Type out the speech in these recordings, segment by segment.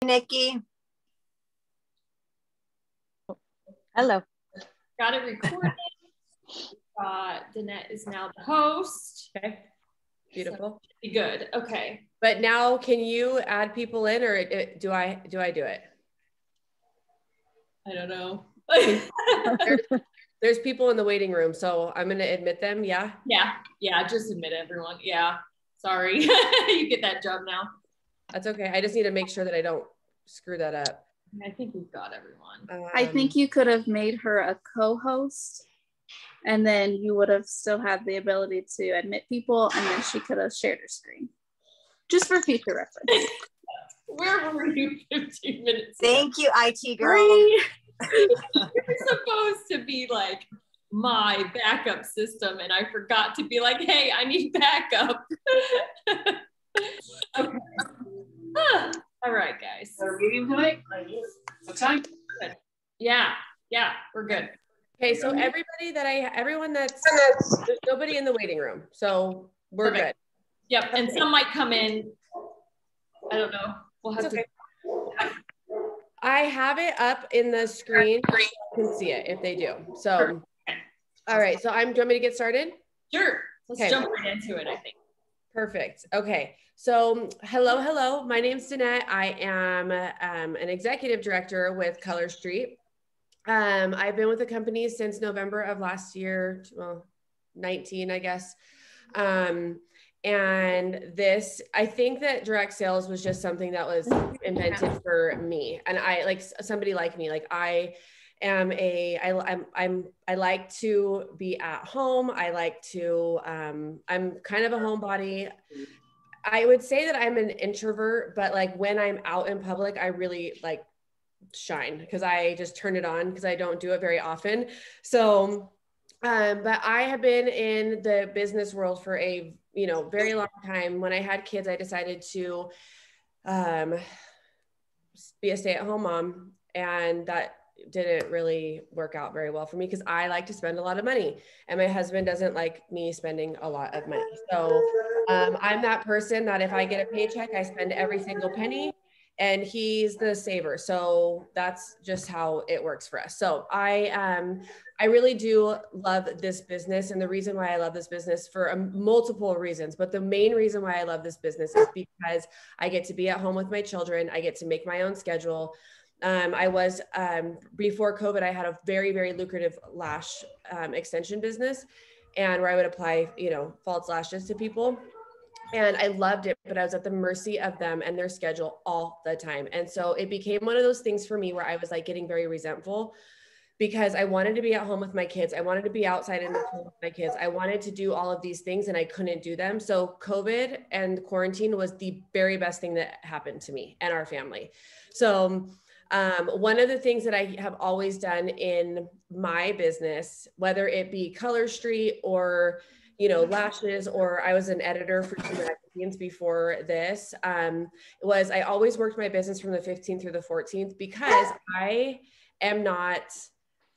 Nikki. Hello. Got it recorded. Danette is now the host. Okay. Beautiful. So be good. Okay. But now can you add people in or do I do it? I don't know. There's people in the waiting room, so I'm going to admit them. Yeah. Yeah. Just admit everyone. Yeah. Sorry. You get that job now. That's okay. I just need to make sure that I don't screw that up. I think we've got everyone. I think you could have made her a co-host and then you would have still had the ability to admit people and then she could have shared her screen. Just for future reference. Where were you 15 minutes ago? Thank you, IT girl. You're supposed to be like my backup system and I forgot to be like, hey, I need backup. Okay. All right, guys. Our meeting tonight? What time? Good. Yeah, we're good. Okay, so everyone there's nobody in the waiting room, so we're Perfect. good. Yep, and some might come in. I don't know. We'll have to. I have it up in the screen. You can see it if they do. So, all right. So do you want me to get started? Sure. Let's jump right into it, I think. Perfect. Okay. So hello. My name's Danette. I am an executive director with Color Street. I've been with the company since November of last year, well, 19, I guess. And I think that direct sales was just something that was invented for me. And I like somebody like me, like I like to be at home. I like to, I'm kind of a homebody. I would say that I'm an introvert, but like when I'm out in public, I really like shine because I just turn it on because I don't do it very often. So, but I have been in the business world for a, very long time. When I had kids, I decided to be a stay-at-home mom, and that didn't really work out very well for me because I like to spend a lot of money and my husband doesn't like me spending a lot of money. So I'm that person that if I get a paycheck, I spend every single penny, and he's the saver. So that's just how it works for us. So I really do love this business. And the reason why I love this business for multiple reasons, but the main reason why I love this business is because I get to be at home with my children. I get to make my own schedule. I was, before COVID, I had a very, very lucrative lash extension business, and where I would apply, false lashes to people. And I loved it, but I was at the mercy of them and their schedule all the time. And so it became one of those things for me where I was like getting very resentful because I wanted to be at home with my kids. I wanted to be outside in the pool with my kids. I wanted to do all of these things and I couldn't do them. So COVID and quarantine was the very best thing that happened to me and our family. So one of the things that I have always done in my business, whether it be Color Street or lashes, or I was an editor for 2 magazines before this, was I always worked my business from the 15th through the 14th because I am not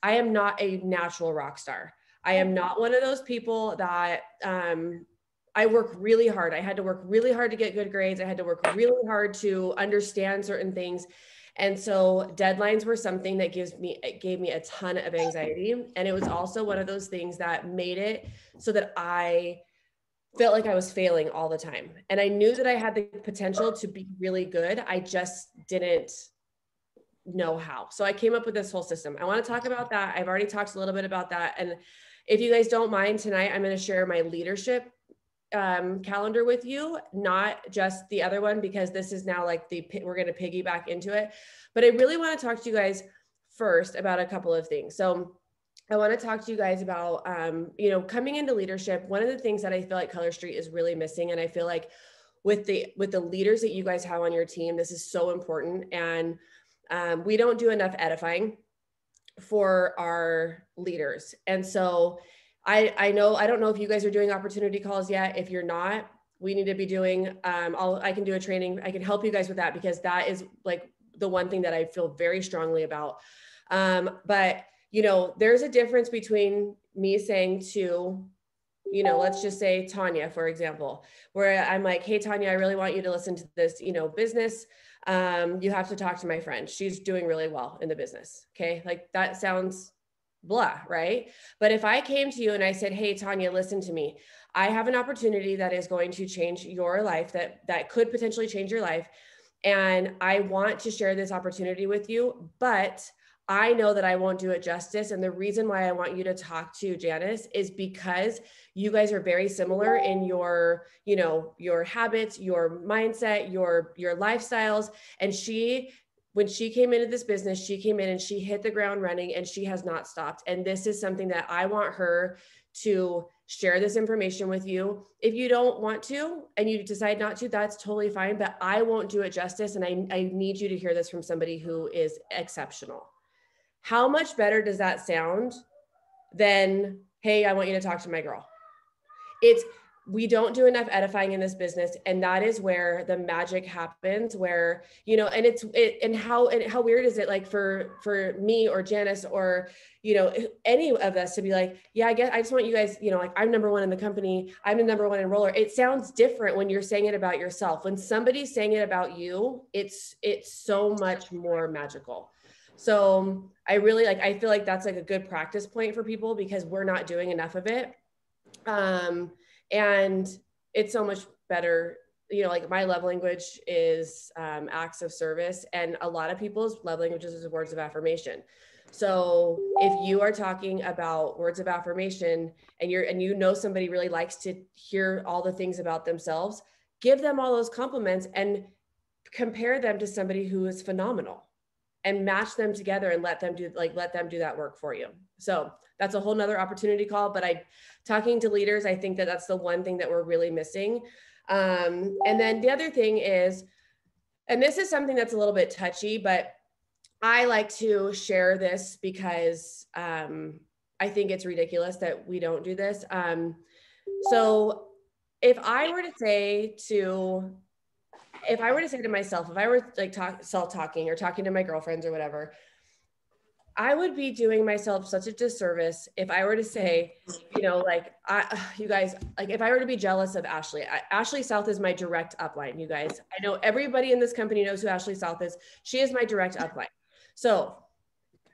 a natural rock star. I am not one of those people that I work really hard. I had to work really hard to get good grades. I had to work really hard to understand certain things. And so deadlines were something that gave me a ton of anxiety. And it was also one of those things that made it so that I felt like I was failing all the time. And I knew that I had the potential to be really good. I just didn't know how. So I came up with this whole system. I want to talk about that. I've already talked a little bit about that. And if you guys don't mind, tonight, I'm going to share my leadership calendar with you, not just the other one, because this is now like we're going to piggyback into it. But I really want to talk to you guys first about a couple of things. So I want to talk to you guys about, coming into leadership. One of the things that I feel like Color Street is really missing, and I feel like with the leaders that you guys have on your team, this is so important. And we don't do enough edifying for our leaders. And so I don't know if you guys are doing opportunity calls yet. If you're not, we need to be doing, I can do a training. I can help you guys with that because that is like the one thing that I feel very strongly about. But there's a difference between me saying to, let's just say Tanya, for example, where I'm like, hey, Tanya, I really want you to listen to this, business You have to talk to my friend. She's doing really well in the business. Okay. Like that sounds blah, right? But if I came to you and I said, hey, Tanya, listen to me. I have an opportunity that is going to change your life, that could potentially change your life. And I want to share this opportunity with you, but I know that I won't do it justice. And the reason why I want you to talk to Janice is because you guys are very similar in your, your habits, your mindset, your lifestyles. And when she came into this business, she came in and she hit the ground running and she has not stopped. And this is something that I want her to share this information with you. If you don't want to and you decide not to, that's totally fine, but I won't do it justice. And I need you to hear this from somebody who is exceptional. How much better does that sound than, hey, I want you to talk to my girl? We don't do enough edifying in this business. And that is where the magic happens, where, and how weird is it, like for me or Janice or, any of us to be like, yeah, I guess I just want you guys, like I'm number one in the company. I'm the number one enroller. It sounds different when you're saying it about yourself. When somebody's saying it about you, it's so much more magical. So I feel like that's like a good practice point for people because we're not doing enough of it. And it's so much better, like my love language is acts of service, and a lot of people's love languages is words of affirmation. So if you are talking about words of affirmation and somebody really likes to hear all the things about themselves, give them all those compliments and compare them to somebody who is phenomenal and match them together and let them do that work for you. So that's a whole nother opportunity call, but talking to leaders, I think that that's the one thing that we're really missing. And then the other thing is, and this is something that's a little bit touchy, but I like to share this because I think it's ridiculous that we don't do this. So if I were to say to myself, if I were like self-talking or talking to my girlfriends or whatever, I would be doing myself such a disservice if I were to say, you guys, like if I were to be jealous of Ashley. Ashley South is my direct upline, you guys. I know everybody in this company knows who Ashley South is. She is my direct upline. So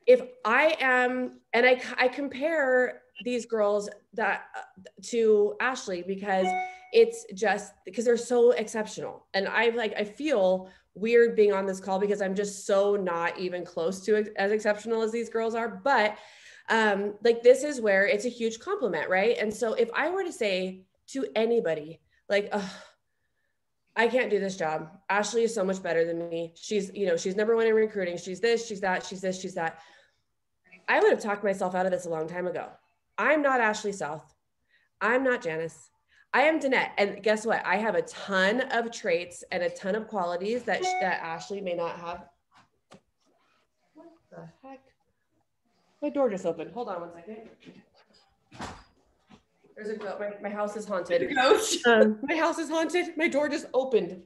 if I am, and I compare these girls to Ashley because it's just because they're so exceptional. And I feel weird being on this call because I'm just so not even close to as exceptional as these girls are. But this is where it's a huge compliment, right? And so if I were to say to anybody, like, I can't do this job. Ashley is so much better than me. She's number one in recruiting. She's this, she's that, she's this, she's that. I would have talked myself out of this a long time ago. I'm not Ashley South. I'm not Janice. I am Danette. And guess what? I have a ton of traits and a ton of qualities that Ashley may not have. What the heck? My door just opened. Hold on 1 second. There's a ghost. My house is haunted. My house is haunted. My door just opened.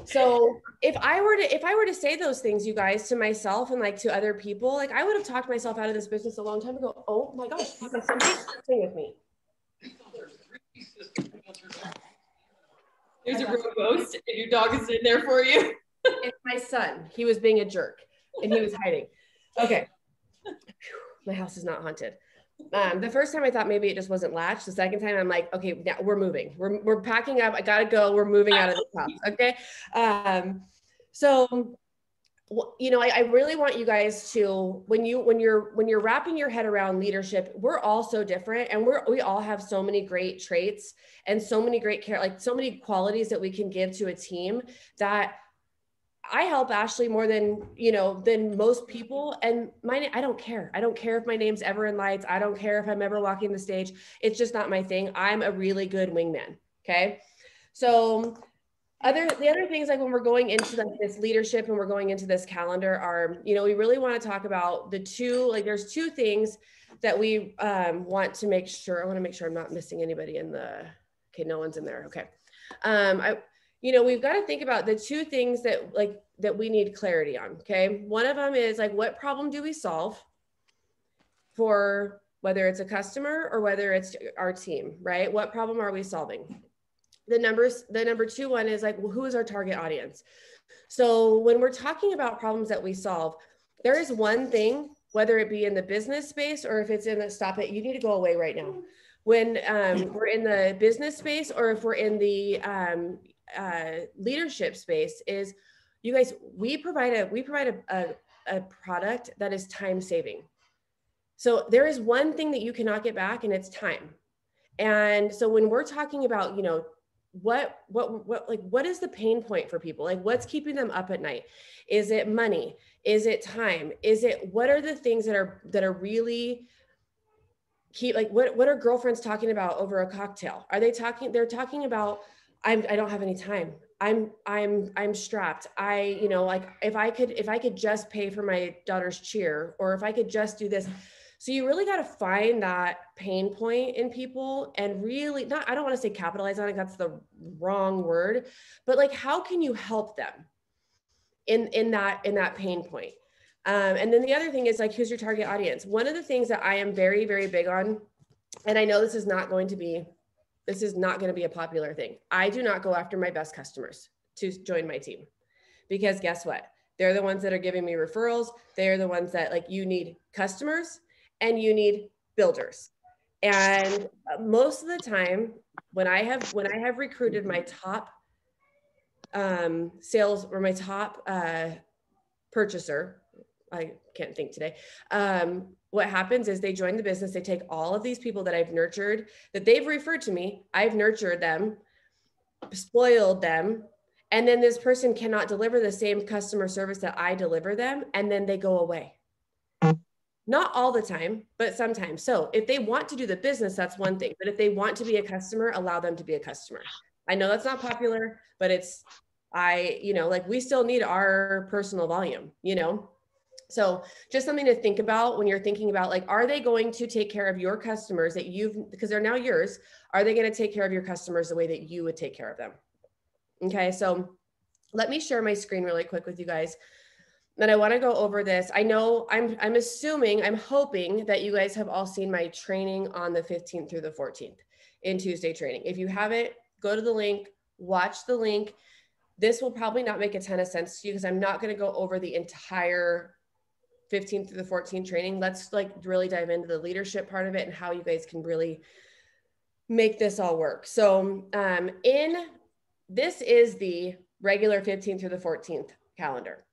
So if I were to say those things, you guys, to myself and like to other people, like I would have talked myself out of this business a long time ago. Oh my gosh, somebody's sitting with me. There's a real ghost and your dog is in there for you. It's my son. He was being a jerk and he was hiding. Okay. My house is not haunted. The first time I thought maybe it just wasn't latched. The second time I'm like, okay, now we're moving. We're packing up. I gotta go. We're moving out of this house. Okay. So I really want you guys to, when you're wrapping your head around leadership, we're all so different and we all have so many great traits and so many great so many qualities that we can give to a team that I help Ashley more than most people. And I don't care. I don't care if my name's ever in lights. I don't care if I'm ever walking the stage. It's just not my thing. I'm a really good wingman. Okay. So the other things, like when we're going into this leadership and we're going into this calendar are, we really want to talk about there's two things that we want to make sure. I want to make sure I'm not missing anybody okay. No one's in there. Okay. We've got to think about the two things that we need clarity on. Okay. One of them is like, what problem do we solve for whether it's a customer or whether it's our team, right? What problem are we solving? the number two one is like, well, who is our target audience? So when we're talking about problems that we solve, there is one thing, whether it be in the business space or if it's in the, stop it, you need to go away right now. When we're in the business space or if we're in the leadership space, is you guys, we provide a product that is time saving. So there is one thing that you cannot get back, and it's time. And so when we're talking about, you know, what is the pain point for people? Like, what's keeping them up at night? Is it money? Is it time? Is it, what are the things that are really keep, like, what are girlfriends talking about over a cocktail? They're talking about, I don't have any time. I'm strapped. You know, like if I could just pay for my daughter's cheer, or if I could just do this. So you really got to find that pain point in people and really not, I don't want to say capitalize on it, that's the wrong word, but like, how can you help them in that pain point? And then the other thing is like, who's your target audience? One of the things that I am very, very big on, and I know this is not going to be a popular thing. I do not go after my best customers to join my team, because guess what? They're the ones that are giving me referrals. They're the ones that, like, you need customers and you need builders. And most of the time when I have recruited my top sales, or my top purchaser, I can't think today. What happens is they join the business, they take all of these people that I've nurtured, that they've referred to me, I've nurtured them, spoiled them, and then this person cannot deliver the same customer service that I deliver them, and then they go away. Not all the time, but sometimes. So if they want to do the business, that's one thing. But if they want to be a customer, allow them to be a customer. I know that's not popular, but you know, like, we still need our personal volume, you know? So just something to think about when you're thinking about, like, are they going to take care of your customers because they're now yours? Are they going to take care of your customers the way that you would take care of them? Okay. So let me share my screen really quick with you guys. And I want to go over this. I know I'm hoping that you guys have all seen my training on the 15th through the 14th in Tuesday training. If you haven't, go to the link, watch the link. This will probably not make a ton of sense to you because I'm not going to go over the entire 15th through the 14th training. Let's like really dive into the leadership part of it and how you guys can really make this all work. So this is the regular 15th through the 14th calendar.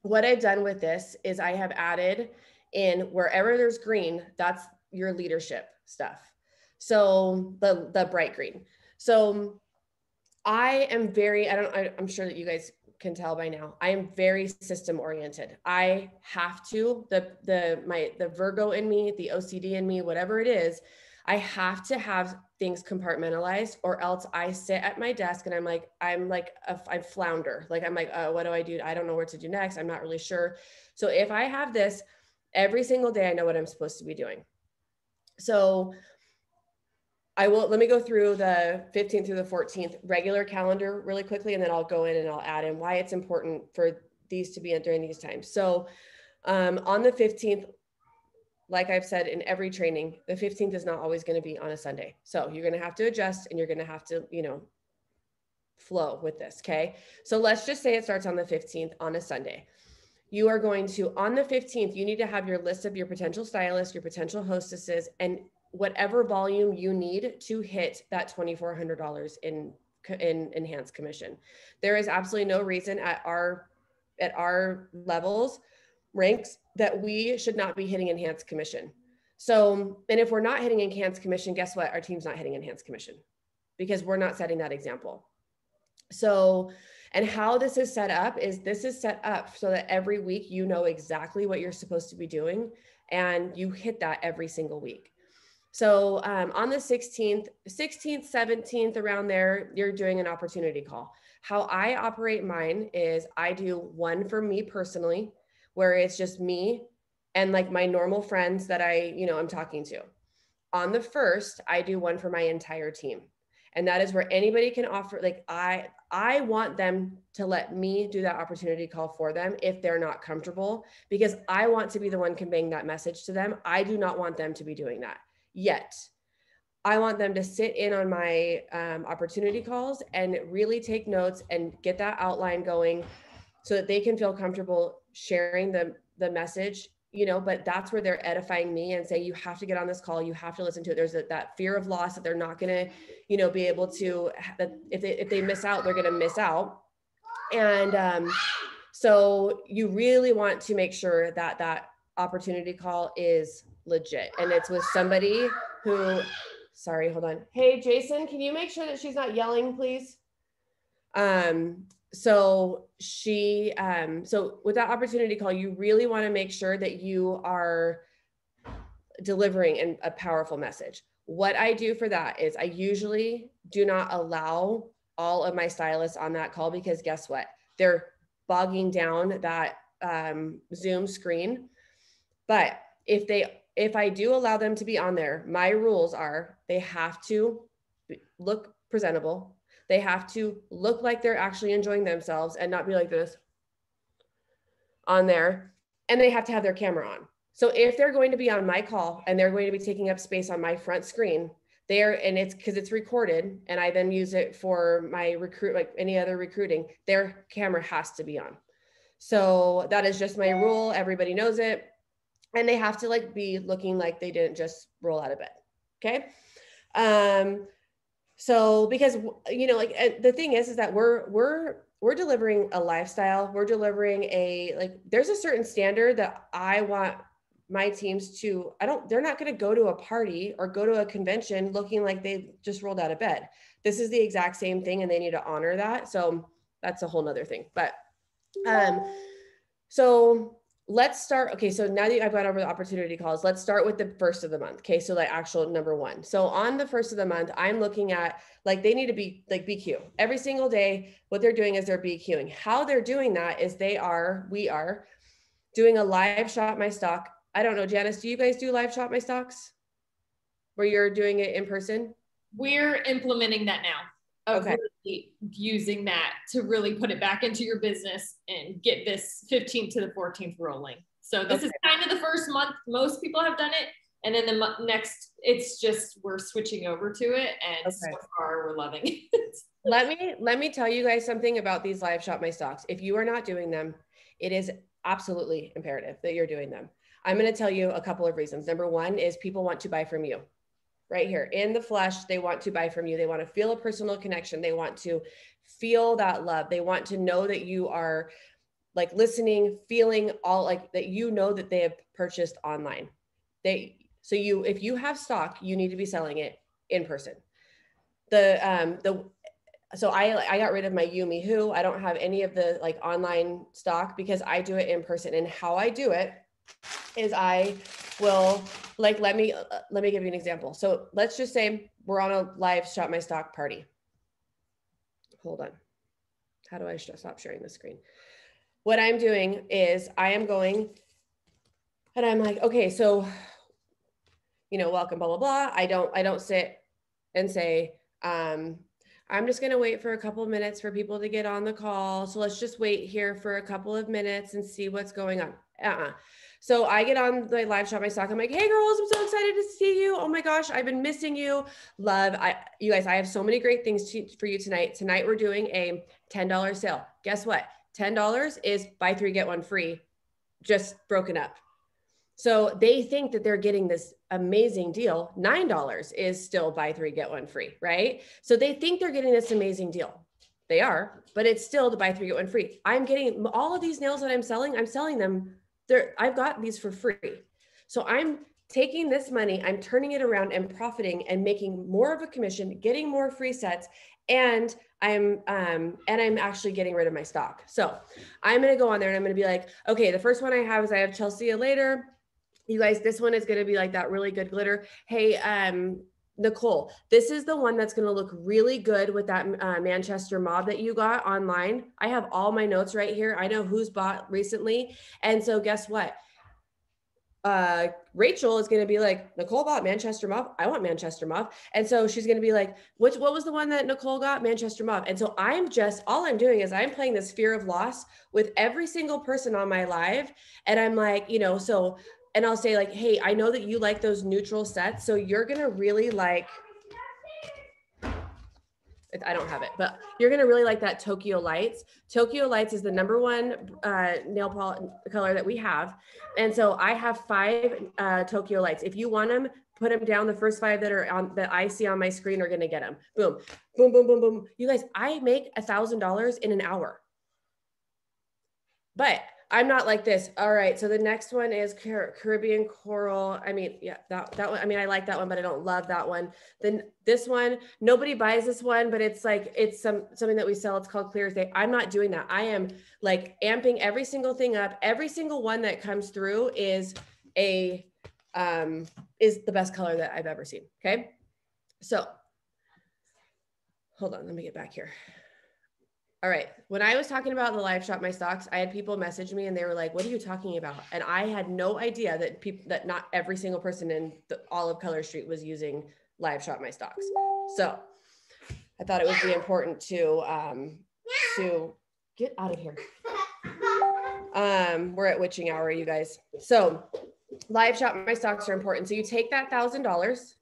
What I've done with this is I have added in wherever there's green, that's your leadership stuff. So the bright green. So I am I'm sure that you guys can tell by now, I am very system oriented. I have to, the Virgo in me, the OCD in me, whatever it is, I have to have things compartmentalized, or else I sit at my desk and I flounder. Like, I'm like, what do I do? I don't know where to do next. I'm not really sure. So if I have this every single day, I know what I'm supposed to be doing. So let me go through the 15th through the 14th regular calendar really quickly, and then I'll go in and I'll add in why it's important for these to be during these times. So on the 15th, like I've said in every training, the 15th is not always going to be on a Sunday. So you're going to have to adjust, and you're going to have to, you know, flow with this. Okay. So let's just say it starts on the 15th on a Sunday. You are going to, on the 15th, you need to have your list of your potential stylists, your potential hostesses, and whatever volume you need to hit that $2,400 in enhanced commission. There is absolutely no reason at our levels, ranks, that we should not be hitting enhanced commission. So, and if we're not hitting enhanced commission, guess what? Our team's not hitting enhanced commission because we're not setting that example. So, and how this is set up is so that every week you know exactly what you're supposed to be doing and you hit that every single week. So on the 16th, 17th, around there, you're doing an opportunity call. How I operate mine is I do one for me personally, where it's just me and like my normal friends that I'm talking to. On the 1st, I do one for my entire team. And that is where anybody can offer, like I want them to let me do that opportunity call for them if they're not comfortable, because I want to be the one conveying that message to them. I do not want them to be doing that yet. I want them to sit in on my opportunity calls and really take notes and get that outline going so that they can feel comfortable sharing the message, you know, but that's where they're edifying me and say, you have to get on this call. You have to listen to it. There's that fear of loss that they're not going to, you know, be able to, that if they miss out, they're going to miss out. And so you really want to make sure that that opportunity call is legit. And it's with somebody who, sorry, hold on. Hey, Jason, can you make sure that she's not yelling, please? So with that opportunity call, you really want to make sure that you are delivering a powerful message. What I do for that is I usually do not allow all of my stylists on that call, because guess what? They're bogging down that Zoom screen. But if I do allow them to be on there, my rules are they have to look presentable. They have to look like they're actually enjoying themselves and not be like this on there. And they have to have their camera on. So if they're going to be on my call and they're going to be taking up space on my front screen, and it's because it's recorded and I then use it for my like any other recruiting, their camera has to be on. So that is just my rule. Everybody knows it. And they have to like be looking like they didn't just roll out of bed. Okay. So because, you know, like the thing is that we're delivering a lifestyle. We're delivering there's a certain standard that I want my teams to, they're not going to go to a party or go to a convention looking like they just rolled out of bed. This is the exact same thing and they need to honor that. So that's a whole nother thing. But, so let's start. Okay. So now that I've gone over the opportunity calls, let's start with the first of the month. Okay. So like actual number one. So on the first of the month, I'm looking at like, they need to be like BQ every single day. What they're doing is they're BQing. How they're doing that is we are doing a live shop my stock. I don't know, Janice, do you guys do live shop my stocks where you're doing it in person? We're implementing that now. Okay. Really using that to really put it back into your business and get this 15th to the 14th rolling. So this is kind of the first month most people have done it. And then the next, it's just, we're switching over to it. And so far we're loving it. Let me tell you guys something about these live shop my stocks. If you are not doing them, it is absolutely imperative that you're doing them. I'm going to tell you a couple of reasons. Number one is people want to buy from you right here in the flesh. They want to buy from you. They want to feel a personal connection. They want to feel that love. They want to know that you are like listening, feeling all like that, you know, that they have purchased online. If you have stock, you need to be selling it in person. So I got rid of my You Me Who. I don't have any of the like online stock because I do it in person. And how I do it is I will like, let me give you an example. So let's just say we're on a live shop my stock party. Hold on. How do I stop sharing the screen? What I'm doing is I am going and I'm like, okay, so, you know, welcome, blah, blah, blah. I don't sit and say, I'm just going to wait for a couple of minutes for people to get on the call. So let's just wait here for a couple of minutes and see what's going on. So I get on the live shop my stock. I'm like, hey girls, I'm so excited to see you. Oh my gosh, I've been missing you. You guys, I have so many great things for you tonight. Tonight we're doing a $10 sale. Guess what? $10 is buy 3, get 1 free, just broken up. So they think that they're getting this amazing deal. $9 is still buy 3, get 1 free, right? So they think they're getting this amazing deal. They are, but it's still the buy 3, get 1 free. I'm getting all of these nails that I'm selling them. I've got these for free. So I'm taking this money, I'm turning it around and profiting and making more of a commission, getting more free sets. And I'm actually getting rid of my stock. So I'm going to go on there and I'm going to be like, okay, the first one I have is I have Chelsea later. You guys, this one is going to be like that really good glitter. Hey, Nicole, this is the one that's going to look really good with that Manchester mob that you got online. I have all my notes right here. I know who's bought recently. And so guess what? Rachel is going to be like, Nicole bought Manchester mob. I want Manchester mob. And so she's going to be like, what was the one that Nicole got? Manchester mob. And so all I'm doing is I'm playing this fear of loss with every single person on my live. And I'm like, you know, and I'll say like, hey, I know that you like those neutral sets. So you're going to really like I don't have it, but you're going to really like that Tokyo Lights. Tokyo Lights is the #1 nail polish color that we have. And so I have 5 Tokyo Lights. If you want them, put them down. The first 5 that are on that I see on my screen are going to get them. Boom, boom, boom, boom, boom. You guys, I make $1,000 in an hour. But I'm not like this. All right. So the next one is Caribbean Coral. I mean, yeah, that one. I mean, I like that one, but I don't love that one. Then this one, nobody buys this one, but it's like, it's something that we sell. It's called Clear as Day. I'm not doing that. I am like amping every single thing up. Every single one that comes through is the best color that I've ever seen. Okay. So hold on, let me get back here. All right. When I was talking about the Live Shop My Stocks, I had people message me and they were like, what are you talking about? And I had no idea that not every single person in all of Color Street was using Live Shop My Stocks. So I thought it would be important to get out of here. We're at witching hour, you guys. So Live Shop My Stocks are important. So you take that $1,000,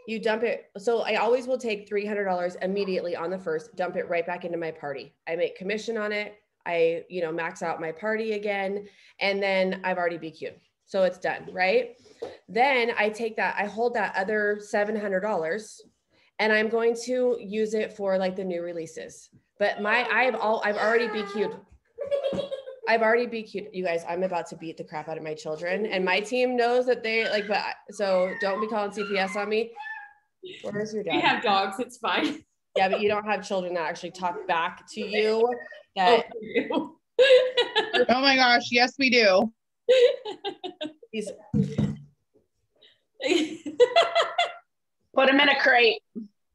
you dump it. So I always will take $300 immediately on the first, dump it right back into my party. I make commission on it. I, max out my party again, and then I've already BQ'd. So it's done, right? Then I take that, I hold that other $700 and I'm going to use it for like the new releases. But I've already BQ'd. I've already BQ'd. You guys, I'm about to beat the crap out of my children, and my team knows that they like, so don't be calling CPS on me. Where's your dad? We have dogs. It's fine. Yeah, but you don't have children that actually talk back to you. That Oh my gosh. Yes, we do. Put him in a crate.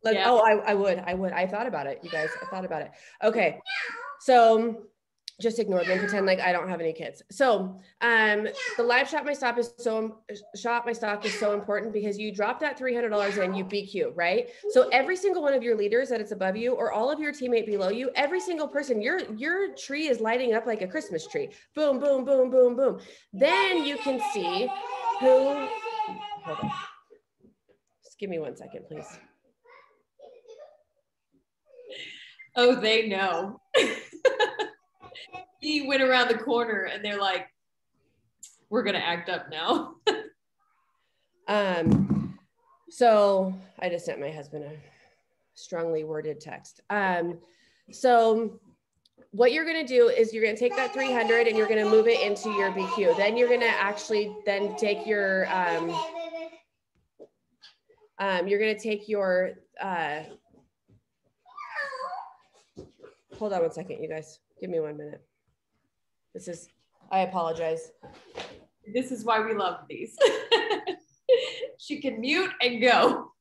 Yeah. Oh, I would. I thought about it, you guys. I thought about it. Okay. So just ignore them, pretend like I don't have any kids. So the Live Shop My Stock is so important because you drop that $300 in, you BQ, right? So every single one of your leaders that it's above you, or all of your teammate below you, every single person, your tree is lighting up like a Christmas tree. Boom, boom, boom, boom, boom. Then you can see hold on. Just give me 1 second, please. Oh, they know. He went around the corner and they're like, we're going to act up now. So I just sent my husband a strongly worded text. So what you're going to do is you're going to take that 300 and you're going to move it into your BQ. Then you're going to actually then take your, hold on 1 second, you guys, give me 1 minute. I apologize. This is why we love these. She can mute and go.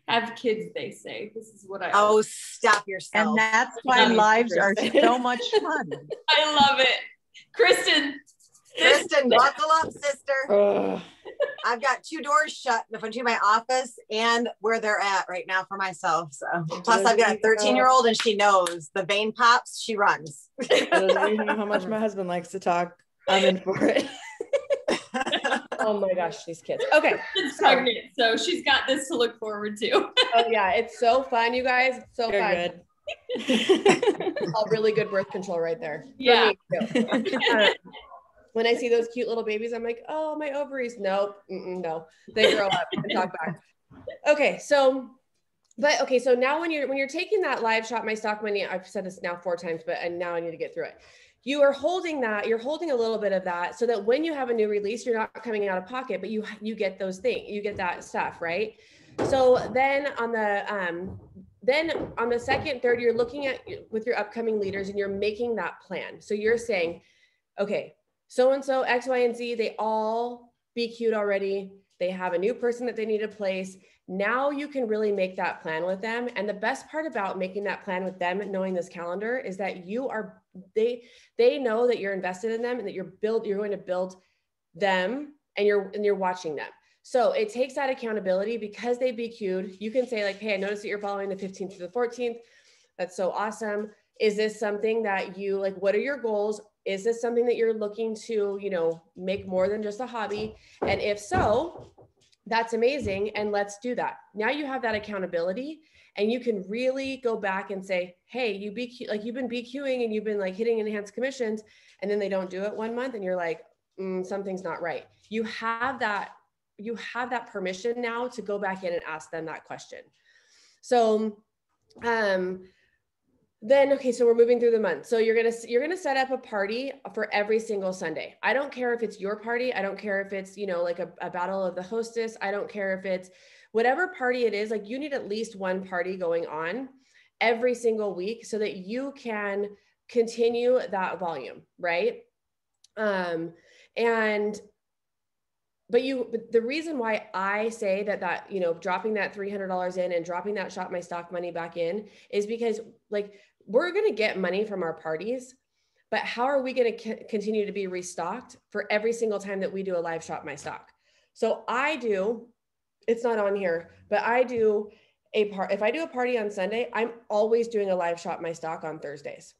Have kids, they say. This is what I always. Stop yourself. And that's why lives are so much fun. I love it. Kristen, buckle up, sister. I've got 2 doors shut between my office and where they're at right now for myself. So plus I've got a 13-year-old and she knows the vein pops, she runs. You know how much my husband likes to talk. I'm in for it. Oh my gosh, these kids. Okay. She's pregnant, so she's got this to look forward to. Oh yeah, it's so fun, you guys. It's so You're fun. Good. All really good birth control right there. Yeah. When I see those cute little babies, I'm like, oh, my ovaries. Nope. No, they grow up and talk back. Okay. So now when you're taking that Live Shop My Stock money, I've said this now 4 times, and now I need to get through it. You are holding you're holding a little bit of that so that when you have a new release, you're not coming out of pocket, but you get those things, you get that stuff, right? So then on the second, third, you're looking at with your upcoming leaders and you're making that plan. So you're saying, okay, so-and-so, X, Y, and Z, they all BQ'd already. They have a new person that they need to place. Now you can really make that plan with them. And the best part about making that plan with them, knowing this calendar, is that they know that you're invested in them and that you're going to build them and you're watching them. So it takes that accountability because they BQ'd. You can say like, hey, I noticed that you're following the 15th to the 14th. That's so awesome. Is this something that you like? What are your goals? Is this something that you're looking to, make more than just a hobby? And if so, That's amazing. And let's do that. Now you have that accountability and you can really go back and say, hey, you've been BQing and you've been like hitting enhanced commissions, and then they don't do it one month and you're like, something's not right. You have that permission now to go back in and ask them that question. So, then, okay, so we're moving through the month. So you're gonna set up a party for every single Sunday. I don't care if it's your party. I don't care if it's, like a battle of the hostess. I don't care if it's whatever party it is. Like, you need at least one party going on every single week so that you can continue that volume, right? But the reason why I say that, dropping that $300 in and dropping that Shop My Stock money back in is because, like, we're going to get money from our parties, but how are we going to continue to be restocked for every single time that we do a live Shop My Stock? So it's not on here, but if I do a party on Sunday, I'm always doing a live Shop My Stock on Thursdays.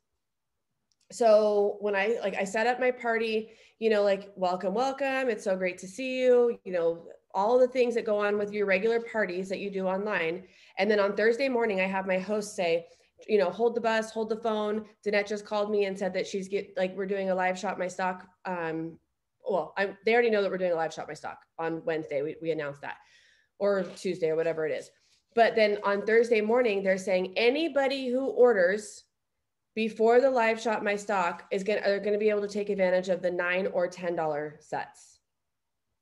So when I set up my party, like, welcome, it's so great to see you, all the things that go on with your regular parties that you do online. And then on Thursday morning, I have my host say, hold the bus, hold the phone. Danette just called me and said that we're doing a live Shop My Stock. They already know that we're doing a live Shop My Stock on Wednesday. We announced that, or Tuesday or whatever it is. But then on Thursday morning, they're saying anybody who orders before the live Shop My Stock are going to be able to take advantage of the $9 or $10 sets.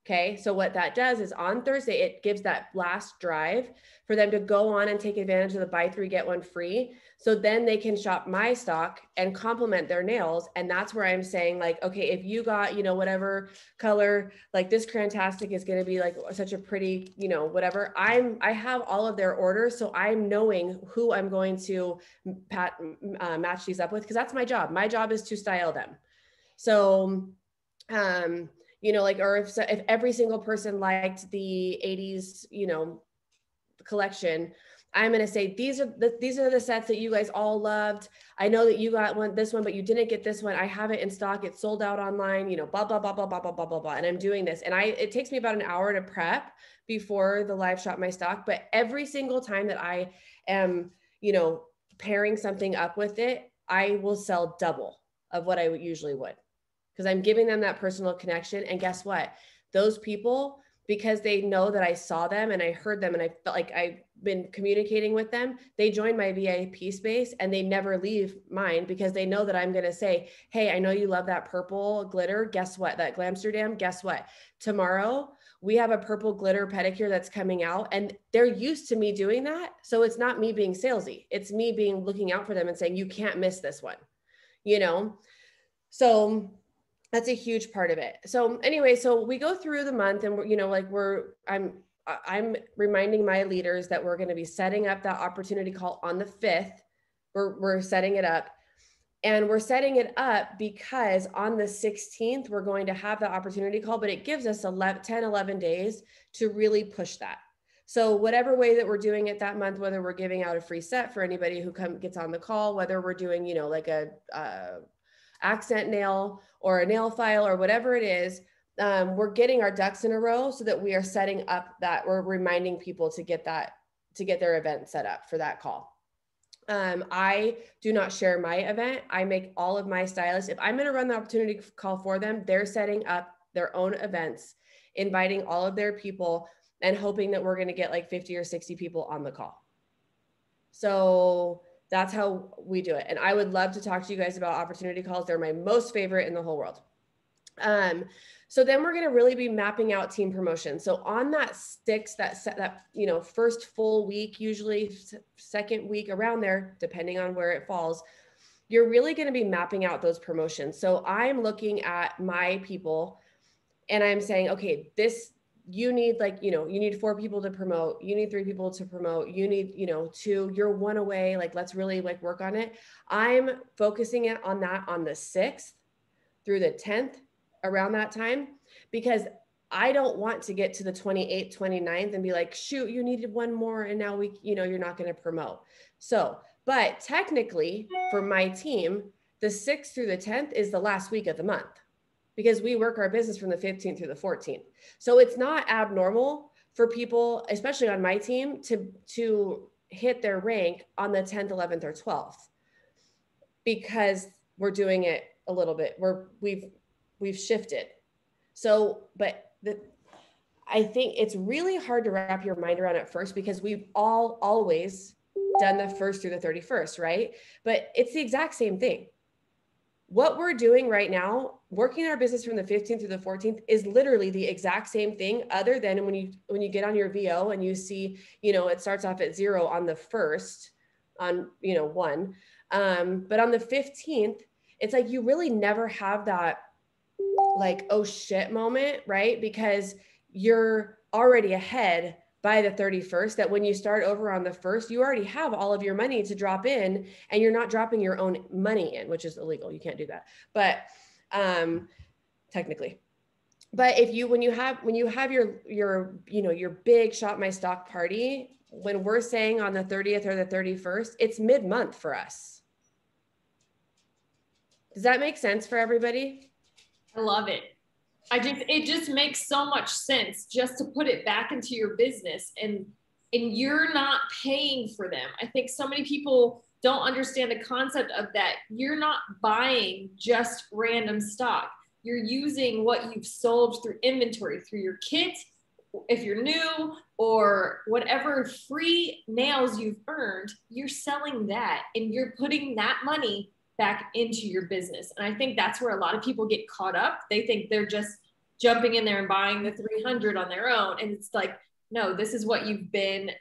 Okay. So what that does is on Thursday, it gives that last drive for them to go on and take advantage of the buy 3, get 1 free. So then they can shop my stock and complement their nails. And that's where I'm saying, like, okay, if you got, whatever color, like this Crantastic is going to be like such a pretty, whatever, I have all of their orders. So I'm knowing who I'm going to match these up with, because that's my job. My job is to style them. So, or if every single person liked the 80s, collection, I'm going to say, these are the sets that you guys all loved. I know that you got this one, but you didn't get this one. I have it in stock. It's sold out online, blah, blah, blah, blah, blah, blah, blah, blah, blah. And I'm doing this. And it takes me about an hour to prep before the live Shop My Stock. But every single time that I am, pairing something up with it, I will sell double of what I usually would, because I'm giving them that personal connection. And guess what? Those people, because they know that I saw them and I heard them and I felt like I've been communicating with them, they join my VIP space and they never leave mine, because they know that I'm going to say, hey, I know you love that purple glitter. Guess what? That Glamsterdam, guess what? Tomorrow we have a purple glitter pedicure that's coming out, and they're used to me doing that. So it's not me being salesy. It's me looking out for them and saying, you can't miss this one, So that's a huge part of it. So anyway, so we go through the month and I'm reminding my leaders that we're going to be setting up that opportunity call on the 5th. We're setting it up, and we're setting it up because on the 16th, we're going to have the opportunity call, but it gives us 10, 11 days to really push that. So whatever way that we're doing it that month, whether we're giving out a free set for anybody who gets on the call, whether we're doing, like a accent nail or a nail file or whatever it is, we're getting our ducks in a row so that we are setting up that we're reminding people to get their event set up for that call. I do not share my event. I make all of my stylists, if I'm going to run the opportunity call for them, they're setting up their own events, inviting all of their people and hoping that we're going to get like 50 or 60 people on the call. So that's how we do it. And I would love to talk to you guys about opportunity calls. They're my most favorite in the whole world. So then we're going to really be mapping out team promotion. So on that 6th, that first full week, usually second week around there, depending on where it falls, you're really going to be mapping out those promotions. So I'm looking at my people and I'm saying, okay, you need you need 4 people to promote, you need 3 people to promote, you need, 2, you're 1 away. Like, let's really work on it. I'm focusing it on that on the 6th through the 10th, around that time, because I don't want to get to the 28th, 29th and be like, shoot, you needed 1 more. And now you're not going to promote. So, but technically for my team, the 6th through the 10th is the last week of the month, because we work our business from the 15th through the 14th. So it's not abnormal for people, especially on my team, to hit their rank on the 10th, 11th, or 12th, because we're doing it a little bit. We've shifted. So, but I think it's really hard to wrap your mind around at first, because we've always done the 1st through the 31st, right? But it's the exact same thing. What we're doing right now, working our business from the 15th through the 14th, is literally the exact same thing, other than when you get on your VO and you see, it starts off at 0 on the 1st, on 1. But on the 15th, it's like you really never have that like, oh shit moment, right? Because you're already ahead by the 31st, that when you start over on the 1st, you already have all of your money to drop in, and you're not dropping your own money in, which is illegal. You can't do that. But technically, but when you have your big shop my stock party, when we're saying on the 30th or the 31st, it's mid-month for us. Does that make sense for everybody? I love it. It just makes so much sense just to put it back into your business, and you're not paying for them. I think so many people don't understand the concept of that. You're not buying just random stock. You're using what you've sold through inventory, through your kit, if you're new, or whatever free nails you've earned, you're selling that, and you're putting that money back into your business. And I think that's where a lot of people get caught up. They think they're just jumping in there and buying the 300 on their own. And it's like, no, this is what you've been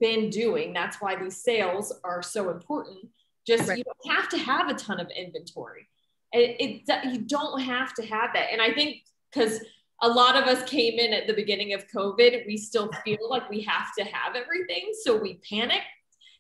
doing. That's why these sales are so important. Just, right. You don't have to have a ton of inventory. You don't have to have that. And I think because a lot of us came in at the beginning of COVID, we still feel like we have to have everything. So we panic,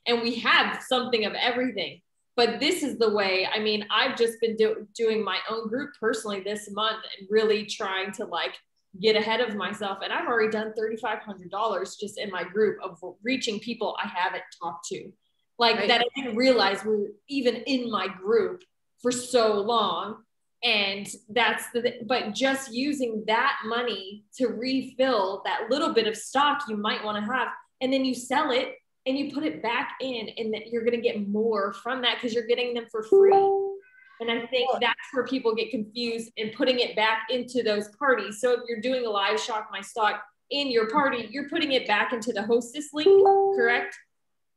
and we have something of everything. But this is the way. I mean, I've just been doing my own group personally this month, and really trying to like get ahead of myself. And I've already done $3,500 just in my group of reaching people I haven't talked to, like right. That I didn't realize were even in my group for so long. And but just using that money to refill that little bit of stock you might want to have, and then you sell it, and you put it back in, and that you're going to get more from that because you're getting them for free. And I think that's where people get confused in putting it back into those parties. So if you're doing a live Shock My Stock in your party, you're putting it back into the hostess link, correct?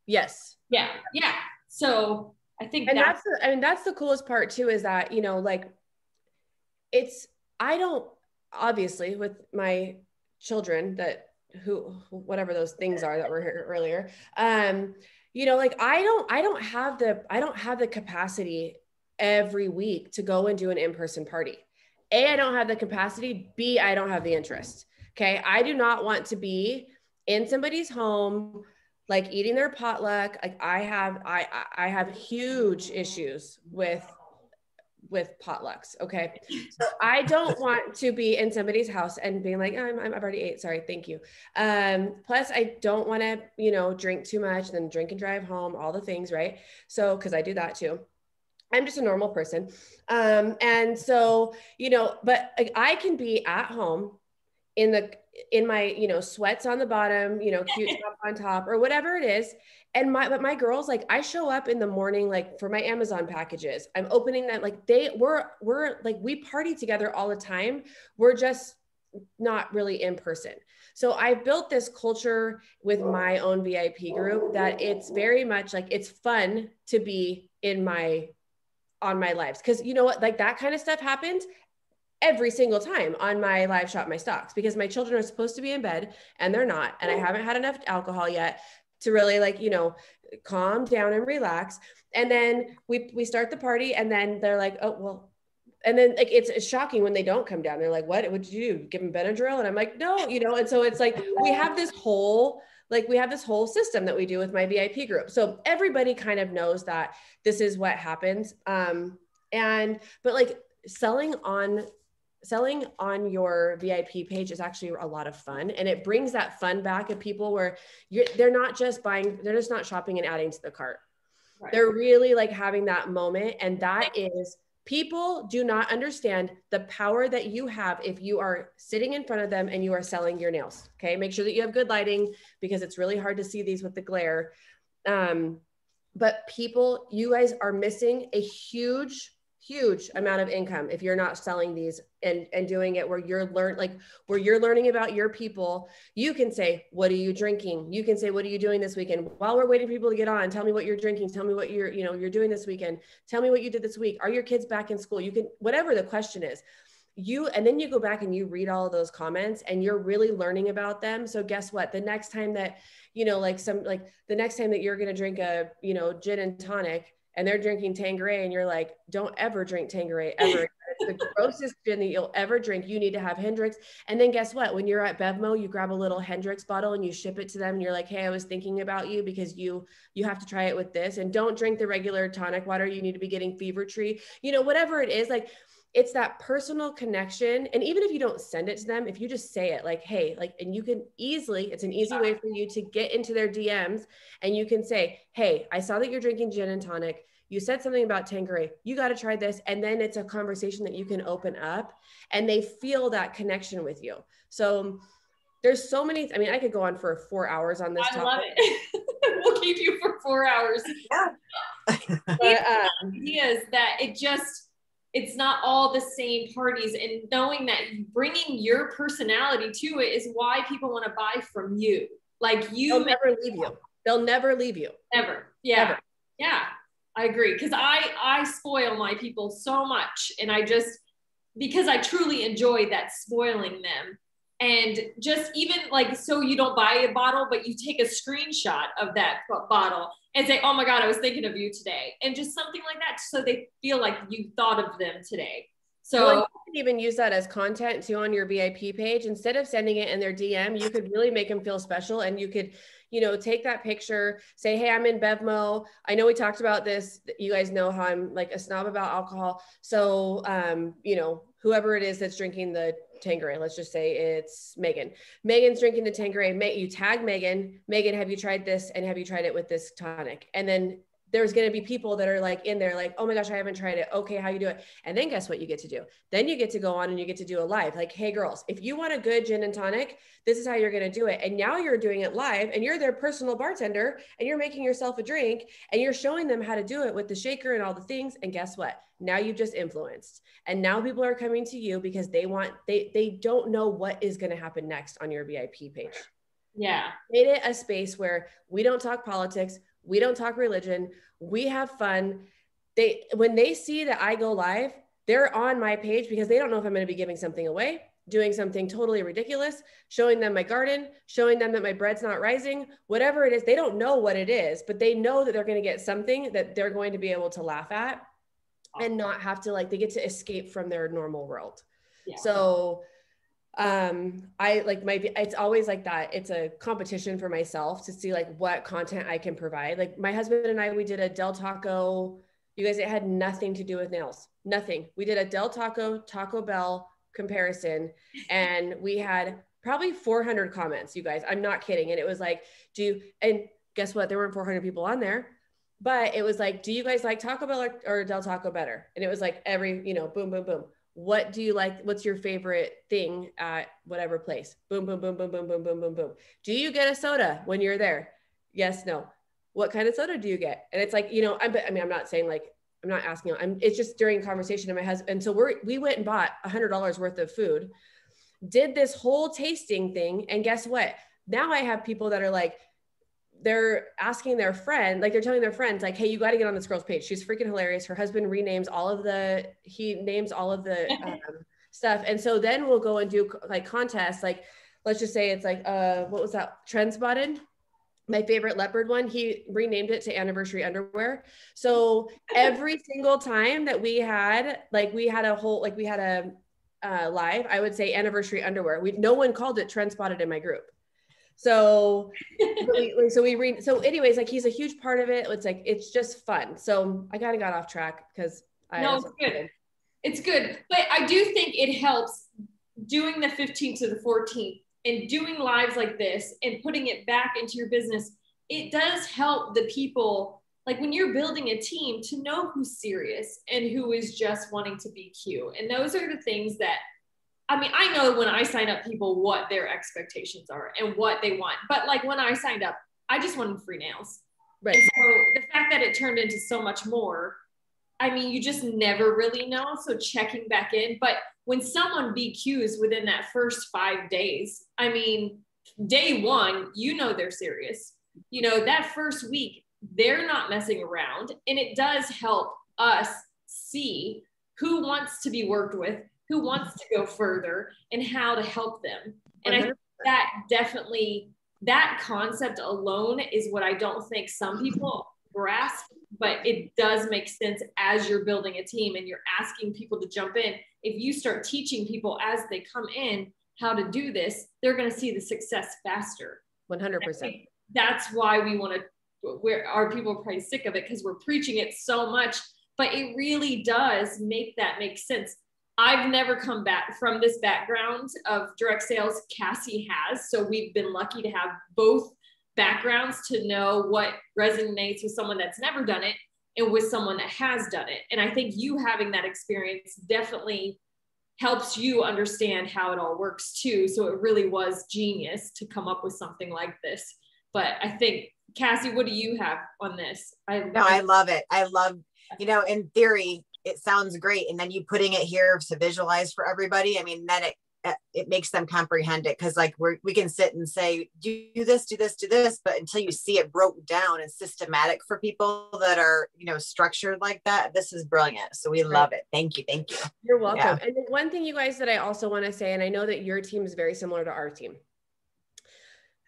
Yes. Yeah. Yeah. So I think that's the coolest part too, is that, like I don't, obviously with my children whatever those things are that were here earlier, like I don't have the capacity every week to go and do an in-person party. A, I don't have the capacity. B, I don't have the interest. Okay. I do not want to be in somebody's home, like eating their potluck. Like I have huge issues with potlucks. Okay. So I don't want to be in somebody's house and being like, I've already ate. Sorry. Thank you. Plus I don't want to, drink too much, then drink and drive home, all the things. Right. So, cause I do that too. I'm just a normal person. And so, but I can be at home in my, sweats on the bottom, cute top on top or whatever it is. But my girls, like I show up in the morning, like for my Amazon packages, I'm opening them. Like we're like, we party together all the time. We're just not really in person. So I built this culture with my own VIP group that it's very much like, it's fun to be on my lives. Cause you know what, like that kind of stuff happens every single time on my live Shop My Stocks, because my children are supposed to be in bed and they're not, and I haven't had enough alcohol yet to really like, calm down and relax. And then we start the party, and then they're like, oh, well, and then like, it's shocking when they don't come down. They're like, what would you do? Give them Benadryl? And I'm like, no, and so it's like, we have this whole system that we do with my VIP group. So everybody kind of knows that this is what happens. But like selling on your VIP page is actually a lot of fun, and it brings that fun back of people where they're not just not shopping and adding to the cart. Right. They're really like having that moment. And that is People do not understand the power that you have if you are sitting in front of them and you are selling your nails. Okay. Make sure that you have good lighting because it's really hard to see these with the glare. But people, you guys are missing a huge amount of income if you're not selling these and doing it where you're learning about your people. You can say, what are you drinking? You can say, what are you doing this weekend? While we're waiting for people to get on, tell me what you're drinking. Tell me what you're doing this weekend. Tell me what you did this week. Are your kids back in school? You can, whatever the question is, and then you go back and you read all of those comments and you're really learning about them. So guess what? The next time that, the next time that you're going to drink a, gin and tonic, and they're drinking Tanqueray and you're like, don't ever drink Tanqueray ever. It's the grossest gin that you'll ever drink. You need to have Hendrix. And then guess what? When you're at Bevmo, you grab a little Hendrix bottle and you ship it to them. And you're like, hey, I was thinking about you because you have to try it with this, and don't drink the regular tonic water. You need to be getting Fever Tree, whatever it is. Like, it's that personal connection. And even if you don't send it to them, if you just say it like, hey, and you can it's an easy way for you to get into their DMs, and you can say, hey, I saw that you're drinking gin and tonic. You said something about Tanqueray. You got to try this. And then it's a conversation that you can open up and they feel that connection with you. So there's so many, I could go on for 4 hours on this topic. I love it. We'll keep you for 4 hours. Yeah. But ideas that it's not all the same parties, and knowing that bringing your personality to it is why people want to buy from you. Like they'll never leave you. They'll never leave you. Ever. Yeah. Ever. Yeah. I agree. Cause I spoil my people so much. And because I truly enjoy that spoiling them. And just even so you don't buy a bottle, but you take a screenshot of that bottle and say, oh my God, I was thinking of you today. And just something like that. So they feel like you thought of them today. So you can even use that as content too on your VIP page. Instead of sending it in their DM, you could really make them feel special. And you could, take that picture, say, hey, I'm in Bevmo. I know we talked about this. You guys know how I'm like a snob about alcohol. So, whoever it is that's drinking the Tanqueray, let's just say it's Megan. Megan's drinking the Tanqueray. You tag Megan. Megan, have you tried this? And have you tried it with this tonic? And then there's going to be people that are in there oh my gosh, I haven't tried it. Okay, how you do it? And then guess what you get to do? Then you get to go on and you get to do a live. Hey girls, if you want a good gin and tonic, this is how you're going to do it. And now you're doing it live and you're their personal bartender and you're making yourself a drink and you're showing them how to do it with the shaker and all the things. And guess what? Now you've just influenced. And now people are coming to you because they don't know what is going to happen next on your VIP page. Yeah. Made it a space where we don't talk politics. We don't talk religion. We have fun. When they see that I go live, they're on my page because they don't know if I'm going to be giving something away, doing something totally ridiculous, showing them my garden, showing them that my bread's not rising, whatever it is. They don't know what it is, but they know that they're going to get something that they're going to be able to laugh at and not have to they get to escape from their normal world. Yeah. So it's always like that. It's a competition for myself to see what content I can provide. My husband and I, we did a Del Taco, you guys, it had nothing to do with nails, nothing. We did a Del Taco, Taco Bell comparison and we had probably 400 comments, you guys, I'm not kidding. And it was and guess what? There weren't 400 people on there, but it was do you guys like Taco Bell or Del Taco better? And it was every, boom, boom, boom. What do you like? What's your favorite thing at whatever place? Boom, boom, boom, boom, boom, boom, boom, boom, boom. Do you get a soda when you're there? Yes, no. What kind of soda do you get? And it's I'm not saying I'm not asking, it's just during conversation to my husband. And so we went and bought $100 worth of food, did this whole tasting thing. And guess what? Now I have people that are they're asking their friend, they're telling their friends, hey, you got to get on this girl's page. She's freaking hilarious. Her husband names all of the stuff. And so then we'll go and do contests. Let's just say it's what was that? Trend Spotted. My favorite leopard one, he renamed it to Anniversary Underwear. So every single time that we had a live, I would say Anniversary Underwear. No one called it Trend Spotted in my group. So anyways, he's a huge part of it. It's just fun. So I kind of got off track because it's good. It's good. But I do think it helps doing the 15th to the 14th and doing lives like this and putting it back into your business. It does help the people like when you're building a team, to know who's serious and who is just wanting to be cute. And those are the things that, I mean, I know when I sign up people what their expectations are and what they want. But like when I signed up, I just wanted free nails. Right. And so the fact that it turned into so much more, I mean, you just never really know. So checking back in. But when someone BQs within that first 5 days, I mean, day one, you know they're serious. You know, that first week, they're not messing around. And it does help us see who wants to be worked with, who wants to go further, and how to help them. And 100%. I think that definitely, that concept alone is what I don't think some people grasp, but it does make sense as you're building a team and you're asking people to jump in. If you start teaching people as they come in how to do this, they're going to see the success faster. 100%. That's why we want to, where our people are probably sick of it because we're preaching it so much, but it really does make that make sense. I've never come back from this background of direct sales. Cassie has. So we've been lucky to have both backgrounds to know what resonates with someone that's never done it and with someone that has done it. And I think you having that experience definitely helps you understand how it all works too. So it really was genius to come up with something like this. But I think, Cassie, what do you have on this? I love it. I love, you know, in theory, it sounds great. And then you putting it here to visualize for everybody. I mean, then it makes them comprehend it. Cause like we can sit and say, do this, do this, do this. But until you see it broke down and systematic for people that are, you know, structured like that, this is brilliant. So we love it. Thank you. Thank you. You're welcome. Yeah. And one thing, you guys, that I also want to say, and I know that your team is very similar to our team.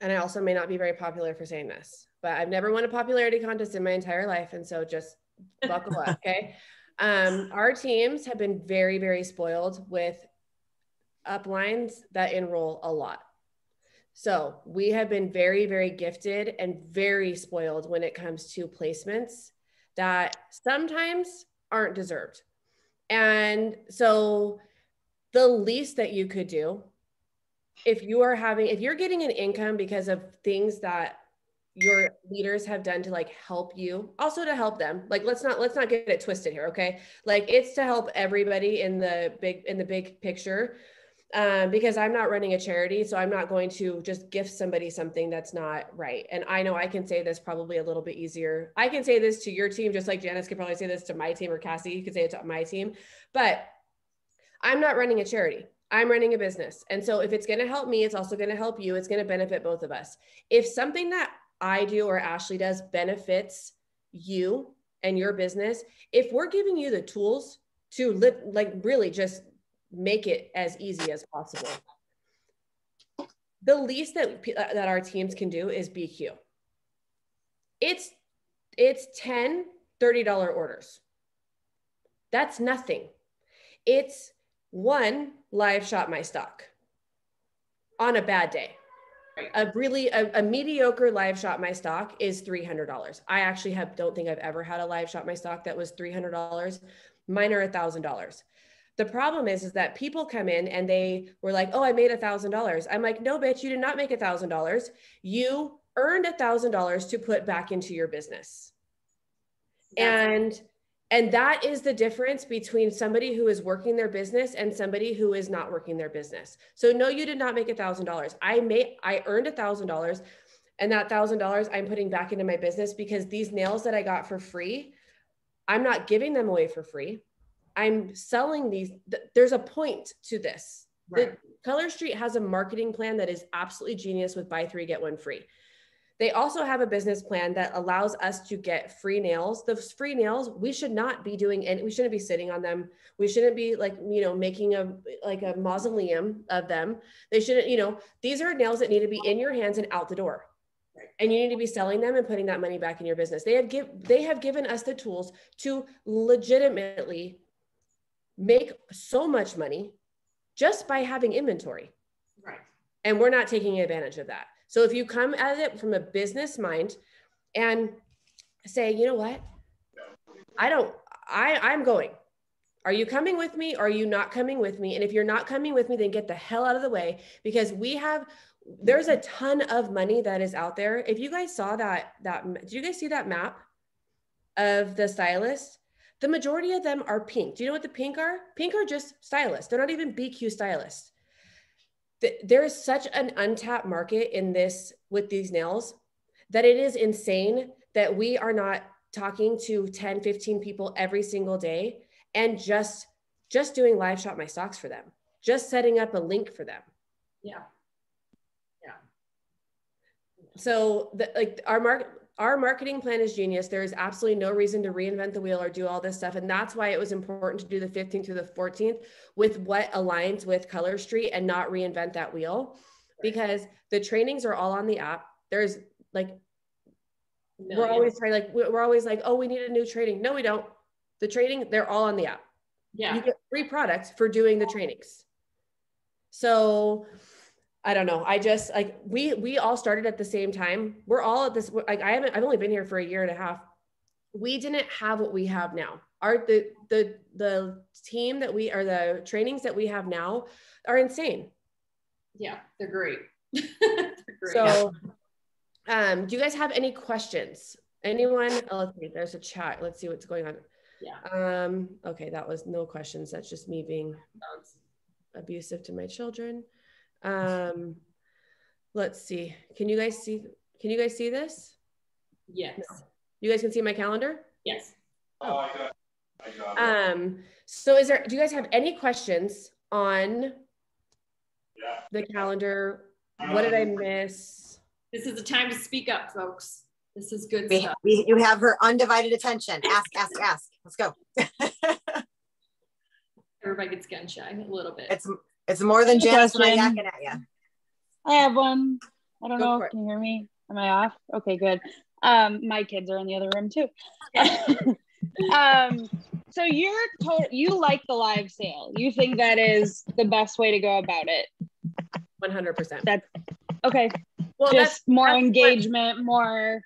And I also may not be very popular for saying this, but I've never won a popularity contest in my entire life. And so just buckle up. Okay. Our teams have been very, very spoiled with uplines that enroll a lot. So we have been very, very gifted and very spoiled when it comes to placements that sometimes aren't deserved. And so the least that you could do, if you're getting an income because of things that your leaders have done to like help you, also to help them, like let's not get it twisted here, okay? Like it's to help everybody in the big picture, because I'm not running a charity, so I'm not going to just gift somebody something that's not right. And I know I can say this probably a little bit easier. I can say this to your team, just like Janice could probably say this to my team, or Cassie, you could say it to my team, but I'm not running a charity. I'm running a business. And so if it's going to help me, it's also going to help you. It's going to benefit both of us. If something that I do or Ashley does benefits you and your business, if we're giving you the tools to like really just make it as easy as possible, the least that our teams can do is BQ. It's $10, $30 orders. That's nothing. It's one live shop my stock on a bad day. A mediocre live shop my stock is $300. I actually don't think I've ever had a live shop my stock that was $300. Mine are $1,000. The problem is that people come in and they were like, oh, I made $1,000. I'm like, no, bitch, you did not make $1,000. You earned $1,000 to put back into your business. And that is the difference between somebody who is working their business and somebody who is not working their business. So no, you did not make $1,000. I earned $1,000, and that $1,000 I'm putting back into my business, because these nails that I got for free, I'm not giving them away for free. I'm selling these. There's a point to this. Right. The Color Street has a marketing plan that is absolutely genius with buy 3, get 1 free. They also have a business plan that allows us to get free nails. Those free nails, we should not be doing, and we shouldn't be sitting on them. We shouldn't be like, you know, making a mausoleum of them. They shouldn't, you know, these are nails that need to be in your hands and out the door. Right. And you need to be selling them and putting that money back in your business. They have given us the tools to legitimately make so much money just by having inventory. Right. And we're not taking advantage of that. So if you come at it from a business mind and say, you know what, I'm going. Are you coming with me? Or are you not coming with me? And if you're not coming with me, then get the hell out of the way, because there's a ton of money that is out there. If you guys saw did you guys see that map of the stylists, the majority of them are pink. Do you know what the pink are? Pink are just stylists. They're not even BQ stylists. There is such an untapped market in this with these nails that it is insane that we are not talking to 10, 15 people every single day and just doing live shop my stocks for them, just setting up a link for them. Yeah. Yeah. So our marketing plan is genius. There is absolutely no reason to reinvent the wheel or do all this stuff. And that's why it was important to do the 15th through the 14th with what aligns with Color Street and not reinvent that wheel, because the trainings are all on the app. There's like, we're always like, oh, we need a new training. No, we don't. The training, they're all on the app. Yeah. You get free products for doing the trainings. So I don't know. I just like, we all started at the same time. We're all at this, like, I've only been here for a year and a half. We didn't have what we have now. The team that we are, the trainings that we have now are insane. Yeah, they're great. They're great. So, do you guys have any questions? Anyone? Oh, let's see, there's a chat. Let's see what's going on. Yeah. Okay, that was no questions. That's just me being abusive to my children. Let's see. Can you guys see this? Yes. No. You guys can see my calendar? Yes. Oh. I got it. So do you guys have any questions on the calendar? What did I miss? This is the time to speak up, folks. This is good stuff. You have her undivided attention. Ask. Let's go. Everybody gets gun shy a little bit. It's more than Janice and I yakking at you. I have one. I don't know. For it. Can you hear me? Am I off? Okay, good. My kids are in the other room too. So you like the live sale. You think that is the best way to go about it? 100%. That's okay. Well, just more engagement, more.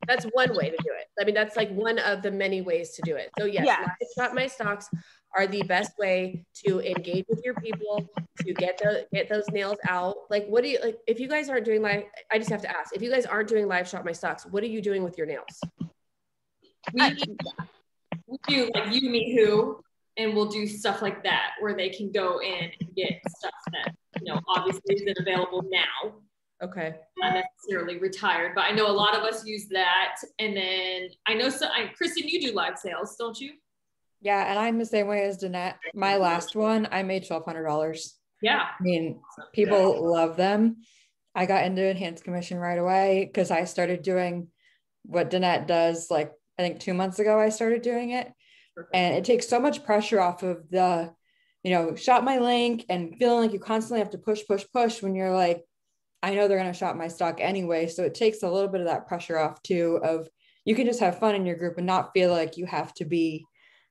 That's one way to do it. I mean, that's like one of the many ways to do it. So yes, live shop my stocks are the best way to engage with your people, to get those nails out. Like, what do you, like, if you guys aren't doing live, I just have to ask, if you guys aren't doing live shop my stocks, what are you doing with your nails? We do like you, me, who, and we'll do stuff like that where they can go in and get stuff that, obviously isn't available now. Okay. Not necessarily retired, but I know a lot of us use that. And then I know, Kristen, you do live sales, don't you? Yeah, and I'm the same way as Danette. My last one, I made $1,200. Yeah. I mean, people love them. I got into enhanced commission right away because I started doing what Danette does. Like, I think 2 months ago, I started doing it. Perfect. And it takes so much pressure off of the, shop my link and feeling like you constantly have to push when you're like, I know they're going to shop my stock anyway. So it takes a little bit of that pressure off too, of you can just have fun in your group and not feel like you have to be,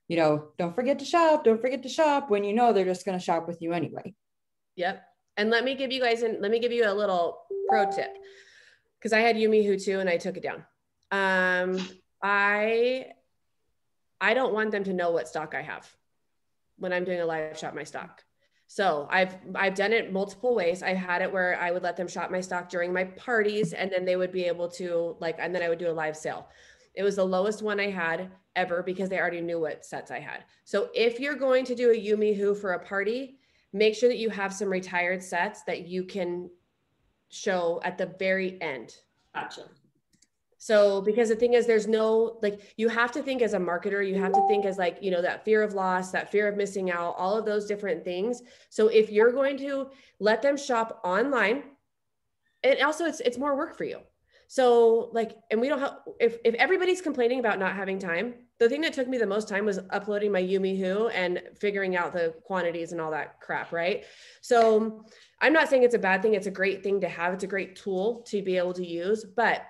don't forget to shop when they're just going to shop with you anyway. Yep. And let me give you a little pro tip, because I had Yumi Who too, and I took it down. I don't want them to know what stock I have when I'm doing a live shop my stock. So I've done it multiple ways. I've had it where I would let them shop my stock during my parties, and then they would be able to and then I would do a live sale. It was the lowest one I had ever because they already knew what sets I had. So if you're going to do a Yumi Who for a party, make sure that you have some retired sets that you can show at the very end. Gotcha. So, because the thing is, there's no, you have to think as a marketer, you have to think as that fear of loss, that fear of missing out, all of those different things. So if you're going to let them shop online, and also it's more work for you. So and we don't have, if everybody's complaining about not having time, the thing that took me the most time was uploading my Yumi Who and figuring out the quantities and all that crap. Right. So I'm not saying it's a bad thing. It's a great thing to have. It's a great tool to be able to use, but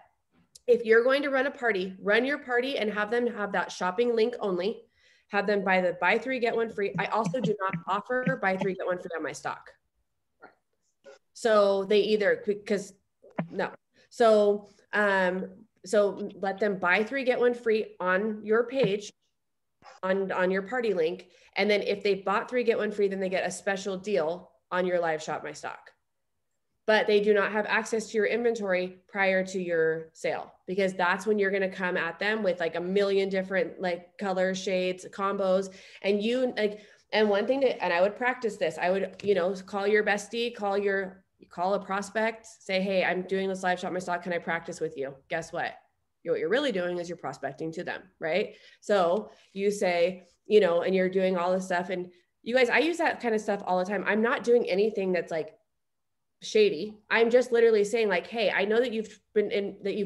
if you're going to run a party, run your party and have them have that shopping link only, have them buy 3, get 1 free. I also do not offer buy 3, get 1 free on my stock. So they So let them buy 3, get 1 free on your page, on your party link. And then if they bought 3, get 1 free, then they get a special deal on your live shop my stock. but they do not have access to your inventory prior to your sale, because that's when you're going to come at them with like a million different like colors, shades, combos. And you like, and one thing and I would practice this, I would, you know, call your bestie, call a prospect, say, hey, I'm doing this live shop my stock. Can I practice with you? Guess what? What you're really doing is you're prospecting to them, right? So you say, you know, and you're doing all this stuff. And you guys, I use that kind of stuff all the time. I'm not doing anything that's like shady. I'm just literally saying like, hey, I know that you've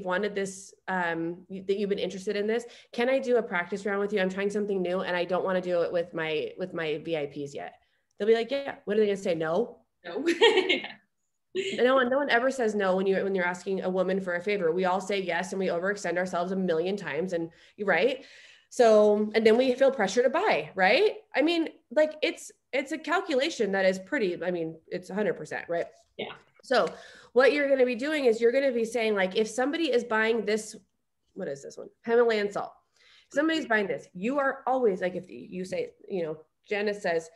wanted this, that you've been interested in this. Can I do a practice round with you? I'm trying something new and I don't want to do it with my VIPs yet. They'll be like, yeah. What are they going to say? No. No one ever says no when you're asking a woman for a favor. We all say yes, and we overextend ourselves a million times, and right. So, and then we feel pressure to buy, right? I mean, like it's a calculation that is pretty, I mean, it's 100%, right? Yeah. So what you're going to be doing is you're going to be saying like, if somebody is buying this, what is this one? Himalayan salt. If somebody's buying this, you are always like, if you say, you know, Janice says,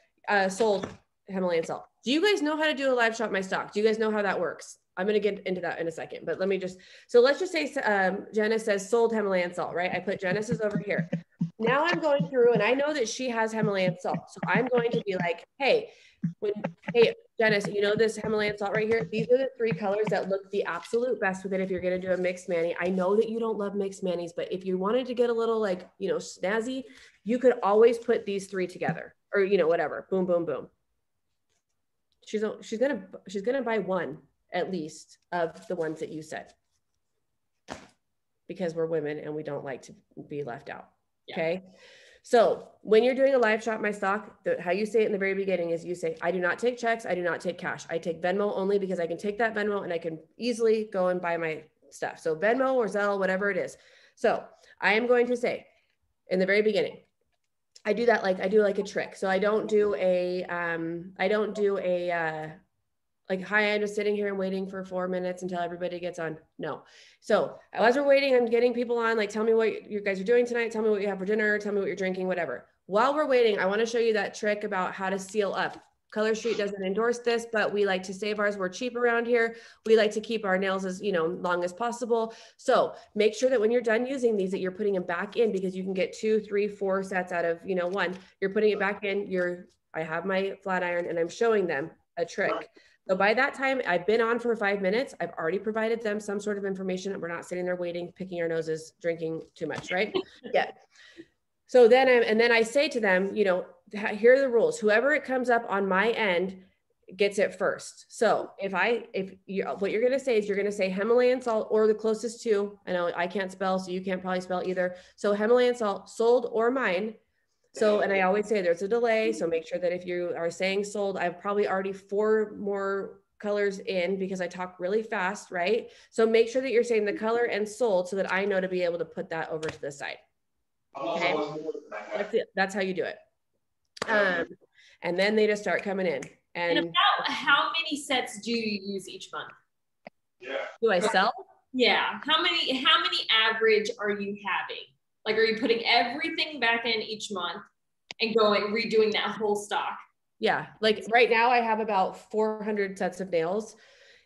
sold Himalayan salt. Do you guys know how to do a live shop my stock? Do you guys know how that works? I'm going to get into that in a second, but let me just, so let's just say Janice says sold Himalayan salt, right? I put Janice's over here. Now I'm going through and I know that she has Himalayan salt. So I'm going to be like, hey, Janice, you know this Himalayan salt right here? These are the 3 colors that look the absolute best with it if you're going to do a mixed mani. I know that you don't love mixed manis, but if you wanted to get a little like, you know, snazzy, you could always put these 3 together or, you know, whatever, boom, boom, boom. She's gonna buy one at least of the ones that you said, because we're women and we don't like to be left out. Yeah. Okay. So when you're doing a live shop my stock, how you say it in the very beginning is you say, I do not take checks. I do not take cash. I take Venmo only because I can take that Venmo and I can easily go and buy my stuff. So Venmo or Zelle, whatever it is. So I am going to say in the very beginning, I do like a trick. So I don't do a, like, hi, I'm just sitting here and waiting for 4 minutes until everybody gets on. No. So as we're waiting, I'm getting people on, like, tell me what you guys are doing tonight. Tell me what you have for dinner. Tell me what you're drinking, whatever. While we're waiting, I want to show you that trick about how to seal up. Color Street doesn't endorse this, but we like to save ours. We're cheap around here. We like to keep our nails as, you know, long as possible. So make sure that when you're done using these, that you're putting them back in, because you can get 2, 3, 4 sets out of, you know, one. You're putting it back in. I have my flat iron and I'm showing them a trick. So by that time, I've been on for 5 minutes. I've already provided them some sort of information. We're not sitting there waiting, picking our noses, drinking too much, right? Yeah. So then I say to them, you know, here are the rules. Whoever it comes up on my end gets it first. So what you're going to say is you're going to say Himalayan salt or the closest to, I know I can't spell, so you can't probably spell either. So Himalayan salt, sold or mine. So, and I always say there's a delay. So make sure that if you are saying sold, I've probably already 4 more colors in because I talk really fast, right? So make sure that you're saying the color and sold so that I know to be able to put that over to the side. Okay. That's how you do it. And then they just start coming in. And about how many sets do you use each month? Do I sell? Yeah. How many average are you having? Like, are you putting everything back in each month and redoing that whole stock? Yeah. Like right now I have about 400 sets of nails,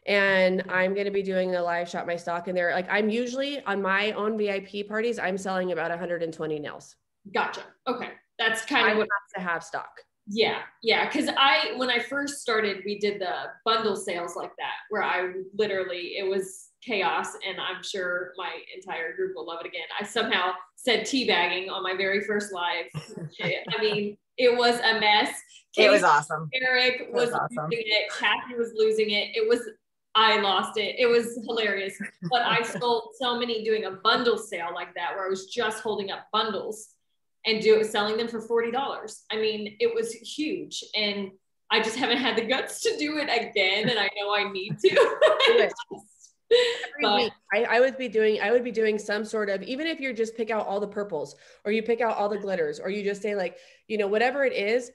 and I'm going to be doing a live shop my stock, and they're like, I'm usually on my own VIP parties, I'm selling about 120 nails. Gotcha. Okay. That's kind of what I have to have stock. Yeah. Yeah. Cause when I first started, we did the bundle sales like that, where it was chaos, and I'm sure my entire group will love it again. I somehow said teabagging on my very first live. I mean, it was a mess. It was awesome. Eric was losing it. Kathy was losing it. I lost it. It was hilarious. But I sold so many doing a bundle sale like that, where I was just holding up bundles and selling them for $40. I mean, it was huge. And I just haven't had the guts to do it again. And I know I need to. Every week, I would be doing some sort of, even if you just pick out all the purples, or you pick out all the glitters, or you just say, like, you know, whatever it is,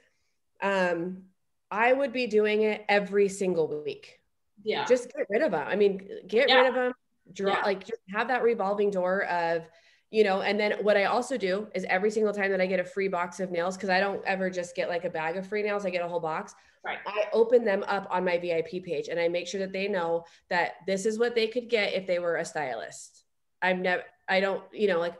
I would be doing it every single week. Yeah. Just get rid of them. I mean, get rid of them, like, just have that revolving door of, you know, and then what I also do is every single time that I get a free box of nails, because I don't ever just get like a bag of free nails, I get a whole box. Right. I open them up on my VIP page and I make sure that they know that this is what they could get if they were a stylist. I don't, you know, like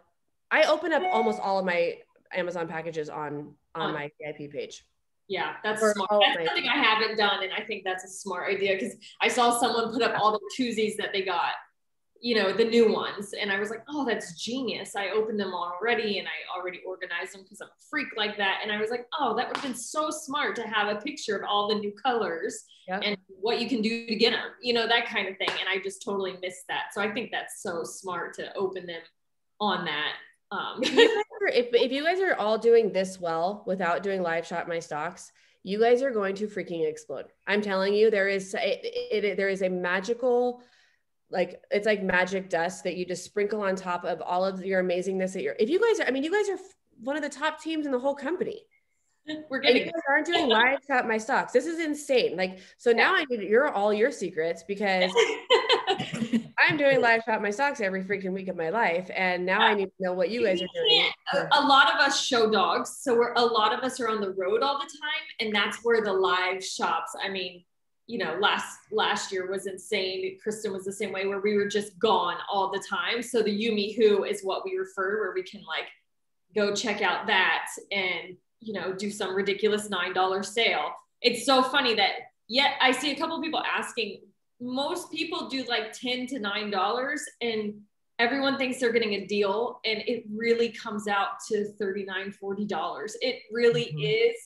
I open up almost all of my Amazon packages on my VIP page. Yeah, that's smart. That's something I haven't done. And I think that's a smart idea because I saw someone put up all the twosies that they got, you know, the new ones. And I was like, oh, that's genius. I opened them already and I already organized them because I'm a freak like that. And I was like, oh, that would have been so smart to have a picture of all the new colors and what you can do to get them, you know, that kind of thing. And I just totally missed that. So I think that's so smart to open them on that. If you guys are all doing this well without doing live shop my stocks, you guys are going to freaking explode. I'm telling you, there is a magical, like, it's like magic dust that you just sprinkle on top of all of your amazingness if you guys are one of the top teams in the whole company. We're getting you guys aren't doing live shop my stocks. This is insane. Like, so now I need all your secrets because I'm doing live shop my stocks every freaking week of my life. And now I need to know what you guys are doing. A lot of us show dogs. So a lot of us are on the road all the time. And that's where the live shops, I mean, you know, last year was insane. Kristen was the same way where we were just gone all the time. So the Yumi Who is what we refer, where we can like go check out that and, you know, do some ridiculous $9 sale. It's so funny that yet I see a couple of people asking, most people do like $10 to $9 and everyone thinks they're getting a deal. And it really comes out to $39, $40. It really is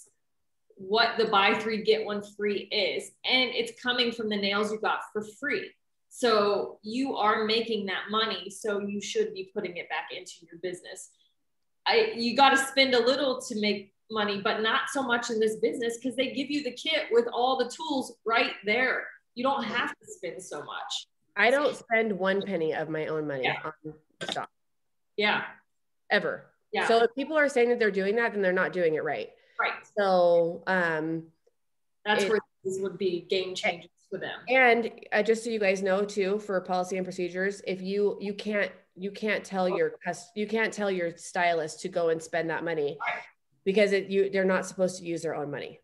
what the buy three, get one free is. And it's coming from the nails you got for free. So you are making that money. So you should be putting it back into your business. You got to spend a little to make money, but not so much in this business because they give you the kit with all the tools right there. You don't have to spend so much. I don't spend one penny of my own money on stock. Yeah. Ever. Yeah. So if people are saying that they're doing that, then they're not doing it right. Right. So that's where this would be game changers for them. And just so you guys know too, for policy and procedures, if you can't tell your stylist to go and spend that money because they're not supposed to use their own money.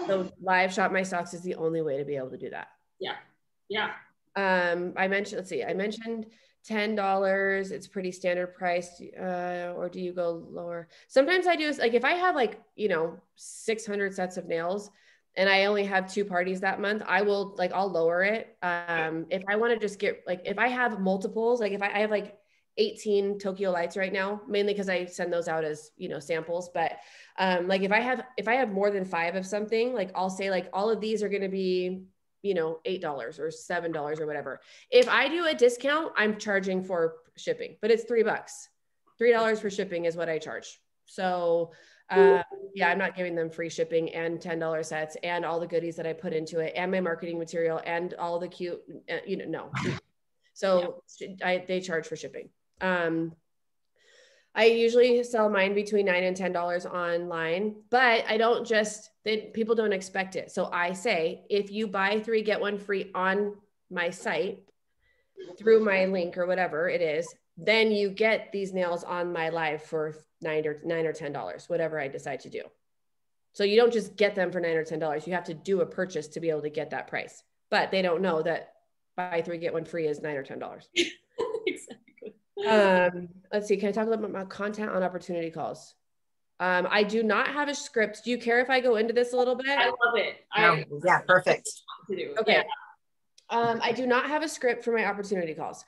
So live shop my stocks is the only way to be able to do that. Yeah. Yeah. I mentioned $10. It's pretty standard price. Or do you go lower? Sometimes I do, like if I have like, you know, 600 sets of nails and I only have 2 parties that month, I'll lower it. If I want to just get like, if I have multiples, like if I have like 18 Tokyo lights right now, mainly because I send those out as, you know, samples. But like if I have more than 5 of something, like I'll say like all of these are going to be, you know, $8 or $7 or whatever. If I do a discount, I'm charging for shipping, but it's $3. $3 for shipping is what I charge. So yeah, I'm not giving them free shipping and $10 sets and all the goodies that I put into it and my marketing material and all the cute, you know, no. So they charge for shipping. I usually sell mine between $9 and $10 online, but I don't people don't expect it. So I say, if you buy 3, get 1 free on my site through my link or whatever it is, then you get these nails on my live for $9 or $10, whatever I decide to do. So you don't just get them for $9 or $10. You have to do a purchase to be able to get that price, but they don't know that buy 3, get 1 free is $9 or $10. Exactly. Let's see. Can I talk a little bit about content on opportunity calls? I do not have a script. Do you care if I go into this a little bit? I love it. Yeah, perfect. Okay. Yeah. I do not have a script for my opportunity calls.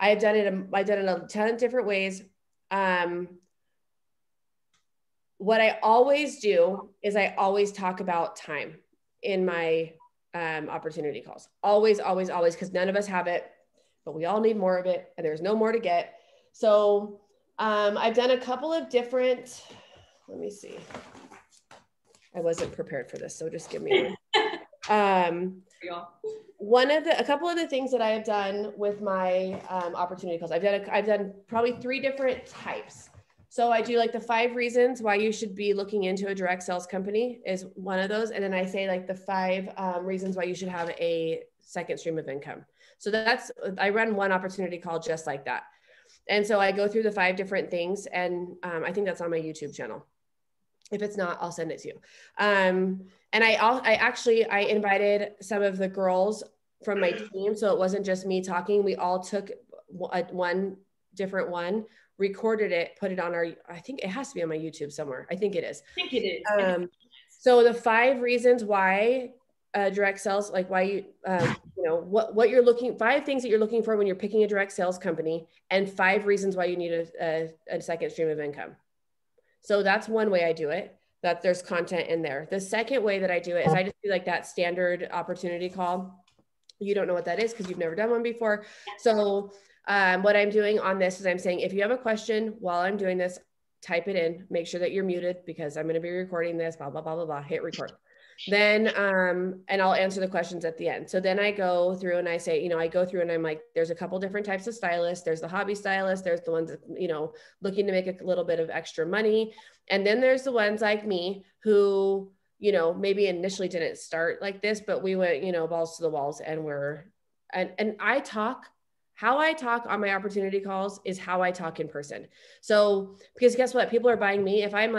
I've done it a ton of different ways. What I always do is I always talk about time in my opportunity calls. Always, because none of us have it, but we all need more of it and there's no more to get. So I've done a couple of different, let me see. I wasn't prepared for this, so just give me one. A couple of the things that I have done with my opportunity calls, I've done probably 3 different types. So I do like the 5 reasons why you should be looking into a direct sales company is one of those. And then I say like the 5 reasons why you should have a second stream of income. So I run one opportunity call just like that. And so I go through the 5 different things, and I think that's on my YouTube channel. If it's not, I'll send it to you. And I invited some of the girls from my team. So it wasn't just me talking. We all took one different one, recorded it, put it on I think it has to be on my YouTube somewhere. I think it is. I think it is. So the 5 reasons why direct sales, like why you, what you're 5 things that you're looking for when you're picking a direct sales company, and 5 reasons why you need a second stream of income. So that's one way I do it, that there's content in there. The second way that I do it is I just do like that standard opportunity call. You don't know what that is because you've never done one before. So what I'm doing on this is I'm saying, if you have a question while I'm doing this, type it in, make sure that you're muted because I'm going to be recording this, blah, blah, blah, blah, blah, hit record. Then, and I'll answer the questions at the end. So then I go through and I say, I go through and I'm like, there's a couple different types of stylists. There's the hobby stylists. There's the ones that, looking to make a little bit of extra money. And then there's the ones like me who, maybe initially didn't start like this, but we went, balls to the walls, and how I talk on my opportunity calls is how I talk in person. So, because guess what? People are buying me. If I'm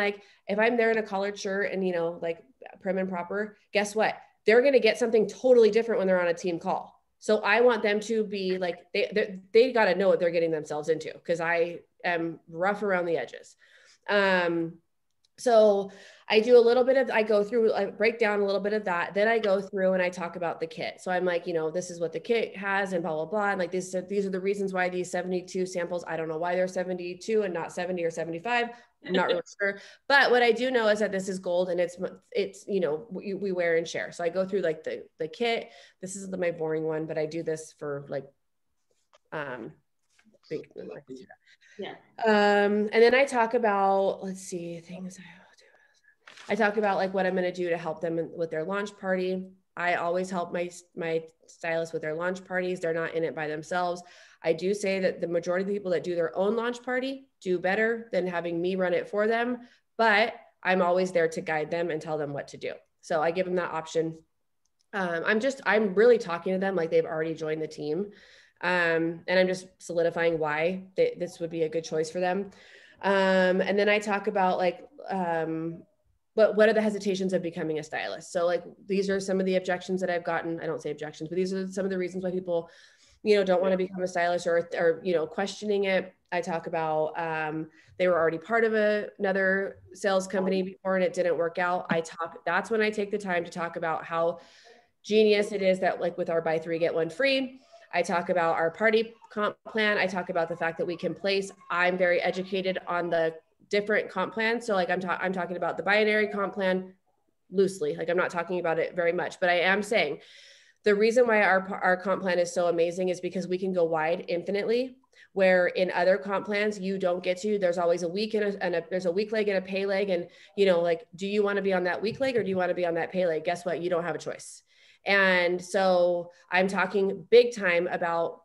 there in a collared shirt and, like prim and proper, guess what? They're going to get something totally different when they're on a team call. So I want them to be like, they got to know what they're getting themselves into, because I am rough around the edges. So I do a little bit of, I break down a little bit of that. Then I go through and I talk about the kit. So I'm like, this is what the kit has and blah, blah, blah. And like, these are the reasons why these 72 samples, I don't know why they're 72 and not 70 or 75. I'm not really sure. But what I do know is that this is gold, and it's, we wear and share. So I go through like the kit. This is my boring one, but I do this for like, yeah. And then I talk about, let's see, things I talk about like what I'm going to do to help them with their launch party. I always help my stylists with their launch parties. They're not in it by themselves. I do say that the majority of the people that do their own launch party do better than having me run it for them, but I'm always there to guide them and tell them what to do. So I give them that option. I'm really talking to them like they've already joined the team. And I'm just solidifying why this would be a good choice for them. And then I talk about like, what are the hesitations of becoming a stylist? So like, these are some of the objections that I've gotten. I don't say objections, but these are some of the reasons why people, don't want to become a stylist or questioning it. I talk about, they were already part of another sales company before and it didn't work out. That's when I take the time to talk about how genius it is that like with our buy 3, get 1 free. I talk about our party comp plan. I talk about the fact that we can place. I'm very educated on the different comp plans. So like I'm talking about the binary comp plan loosely. Like I'm not talking about it very much, but I am saying the reason why our comp plan is so amazing is because we can go wide infinitely, where in other comp plans you don't get to. There's always a week there's a weak leg and a pay leg, and like, do you want to be on that weak leg or do you want to be on that pay leg? Guess what? You don't have a choice. And so I'm talking big time about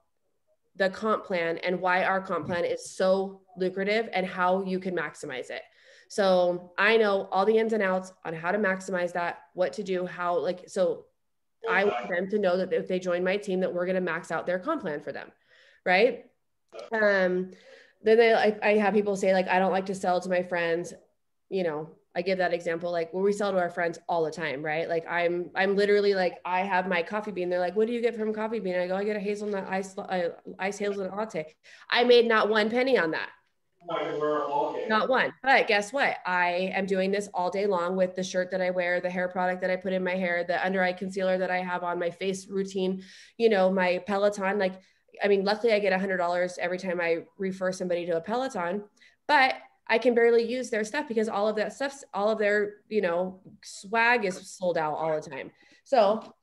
the comp plan and why our comp plan is so lucrative and how you can maximize it. So I know all the ins and outs on how to maximize that, what to do, so I want them to know that if they join my team, that we're going to max out their comp plan for them. Right. Then I have people say like, I don't like to sell to my friends. I give that example, like where we sell to our friends all the time, right? Like I'm literally like, I have my coffee bean. They're like, what do you get from coffee bean? I go, I get a hazelnut ice hazelnut latte. I made not 1 penny on that. Not one. But guess what? I am doing this all day long with the shirt that I wear, the hair product that I put in my hair, the under eye concealer that I have on, my face routine, my Peloton. Like, I mean, luckily I get $100 every time I refer somebody to a Peloton, but I can barely use their stuff because all of that stuff, all of their, swag is sold out all the time. So,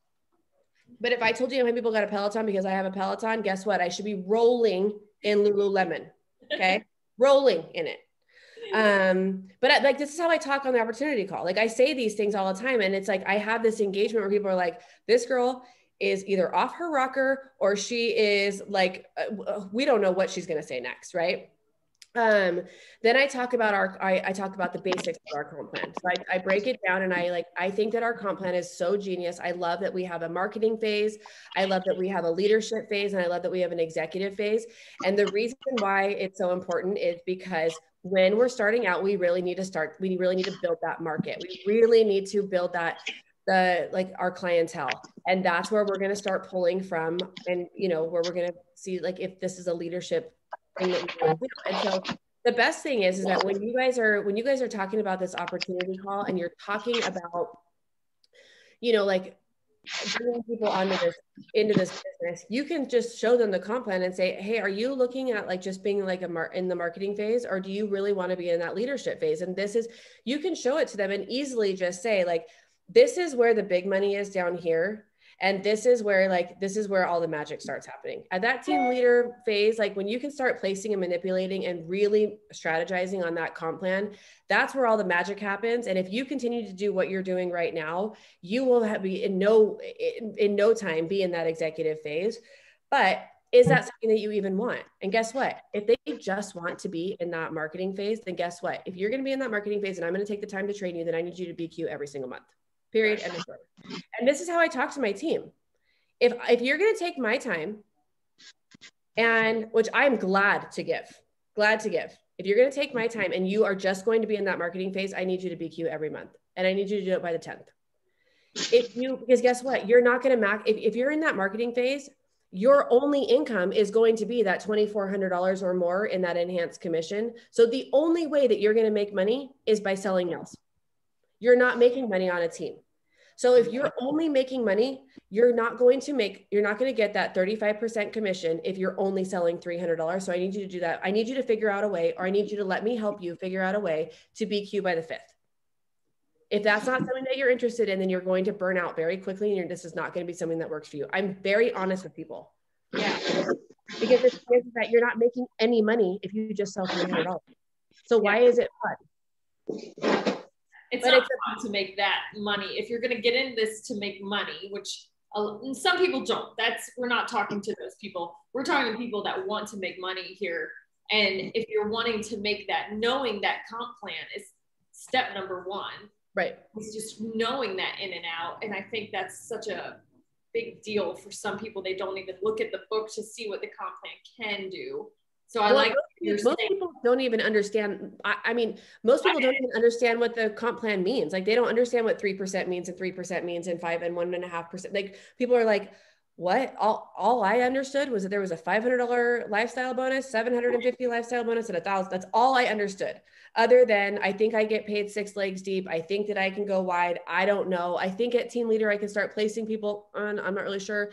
but if I told you how many people got a Peloton because I have a Peloton, guess what? I should be rolling in Lululemon. Okay. Rolling in it. But like, this is how I talk on the opportunity call. Like I say these things all the time. And it's like, I have this engagement where people are like, this girl is either off her rocker or she is like, we don't know what she's going to say next. Right. Then I talk about I talk about the basics of our comp plan. So I break it down, and I think that our comp plan is so genius. I love that we have a marketing phase. I love that we have a leadership phase, and I love that we have an executive phase. And the reason why it's so important is because when we're starting out, we really need to build that market. We really need to build our clientele. And that's where we're going to start pulling from, and, where we're going to see like if this is a leadership thing that we want to do. And so the best thing is that when you guys are talking about this opportunity call, and you're talking about, like bringing people into this business, you can just show them the comp plan and say, hey, are you looking at like just being like in the marketing phase, or do you really want to be in that leadership phase? And you can show it to them and easily just say like, this is where the big money is down here. And this is where all the magic starts happening. At that team leader phase, like when you can start placing and manipulating and really strategizing on that comp plan, that's where all the magic happens. And if you continue to do what you're doing right now, you will be in no time be in that executive phase. But is that something that you even want? And guess what? If they just want to be in that marketing phase, then guess what? If you're going to be in that marketing phase and I'm going to take the time to train you, then I need you to BQ every single month. Period. End of story. And this is how I talk to my team. If you're going to take my time, and which I'm glad to give, if you're going to take my time and you are just going to be in that marketing phase, I need you to BQ every month, and I need you to do it by the 10th. Because guess what? You're not going to if you're in that marketing phase, your only income is going to be that $2,400 or more in that enhanced commission. So the only way that you're going to make money is by selling nails. You're not making money on a team. So if you're only making money, you're not going to get that 35% commission if you're only selling $300. So I need you to do that. I need you to figure out a way, or I need you to let me help you figure out a way to BQ by the 5th. If that's not something that you're interested in, then you're going to burn out very quickly, and this is not going to be something that works for you. I'm very honest with people. Yeah. Because the thing is that you're not making any money if you just sell $300. So why is it fun? It's not fun to make that money. If you're going to get in this to make money, which some people don't, we're not talking to those people. We're talking to people that want to make money here. And if you're wanting to make that, knowing that comp plan is step number one. Right. It's just knowing that in and out. And I think that's such a big deal for some people. They don't even look at the book to see what the comp plan can do. So most people don't even understand. Most people don't even understand what the comp plan means. Like they don't understand what 3% means and 3% means and 5 and 1.5%. Like people are like, what? All I understood was that there was a $500 lifestyle bonus, $750 lifestyle bonus, and $1,000. That's all I understood. Other than I think I get paid 6 legs deep. I think that I can go wide. I don't know. I think at team leader I can start placing people on. I'm not really sure.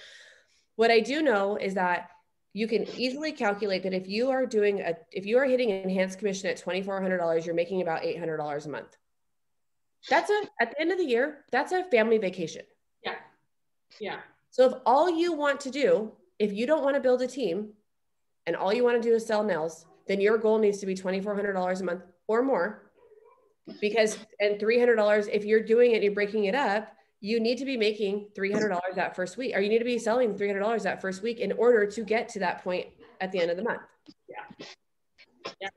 What I do know is that you can easily calculate that if you are hitting an enhanced commission at $2,400, you're making about $800 a month. At the end of the year, that's a family vacation. Yeah. Yeah. So if all you want to do, if you don't want to build a team and all you want to do is sell nails, then your goal needs to be $2,400 a month or more, and $300, if you're doing it, you're breaking it up, you need to be making $300 that first week, or you need to be selling $300 that first week in order to get to that point at the end of the month. Yeah.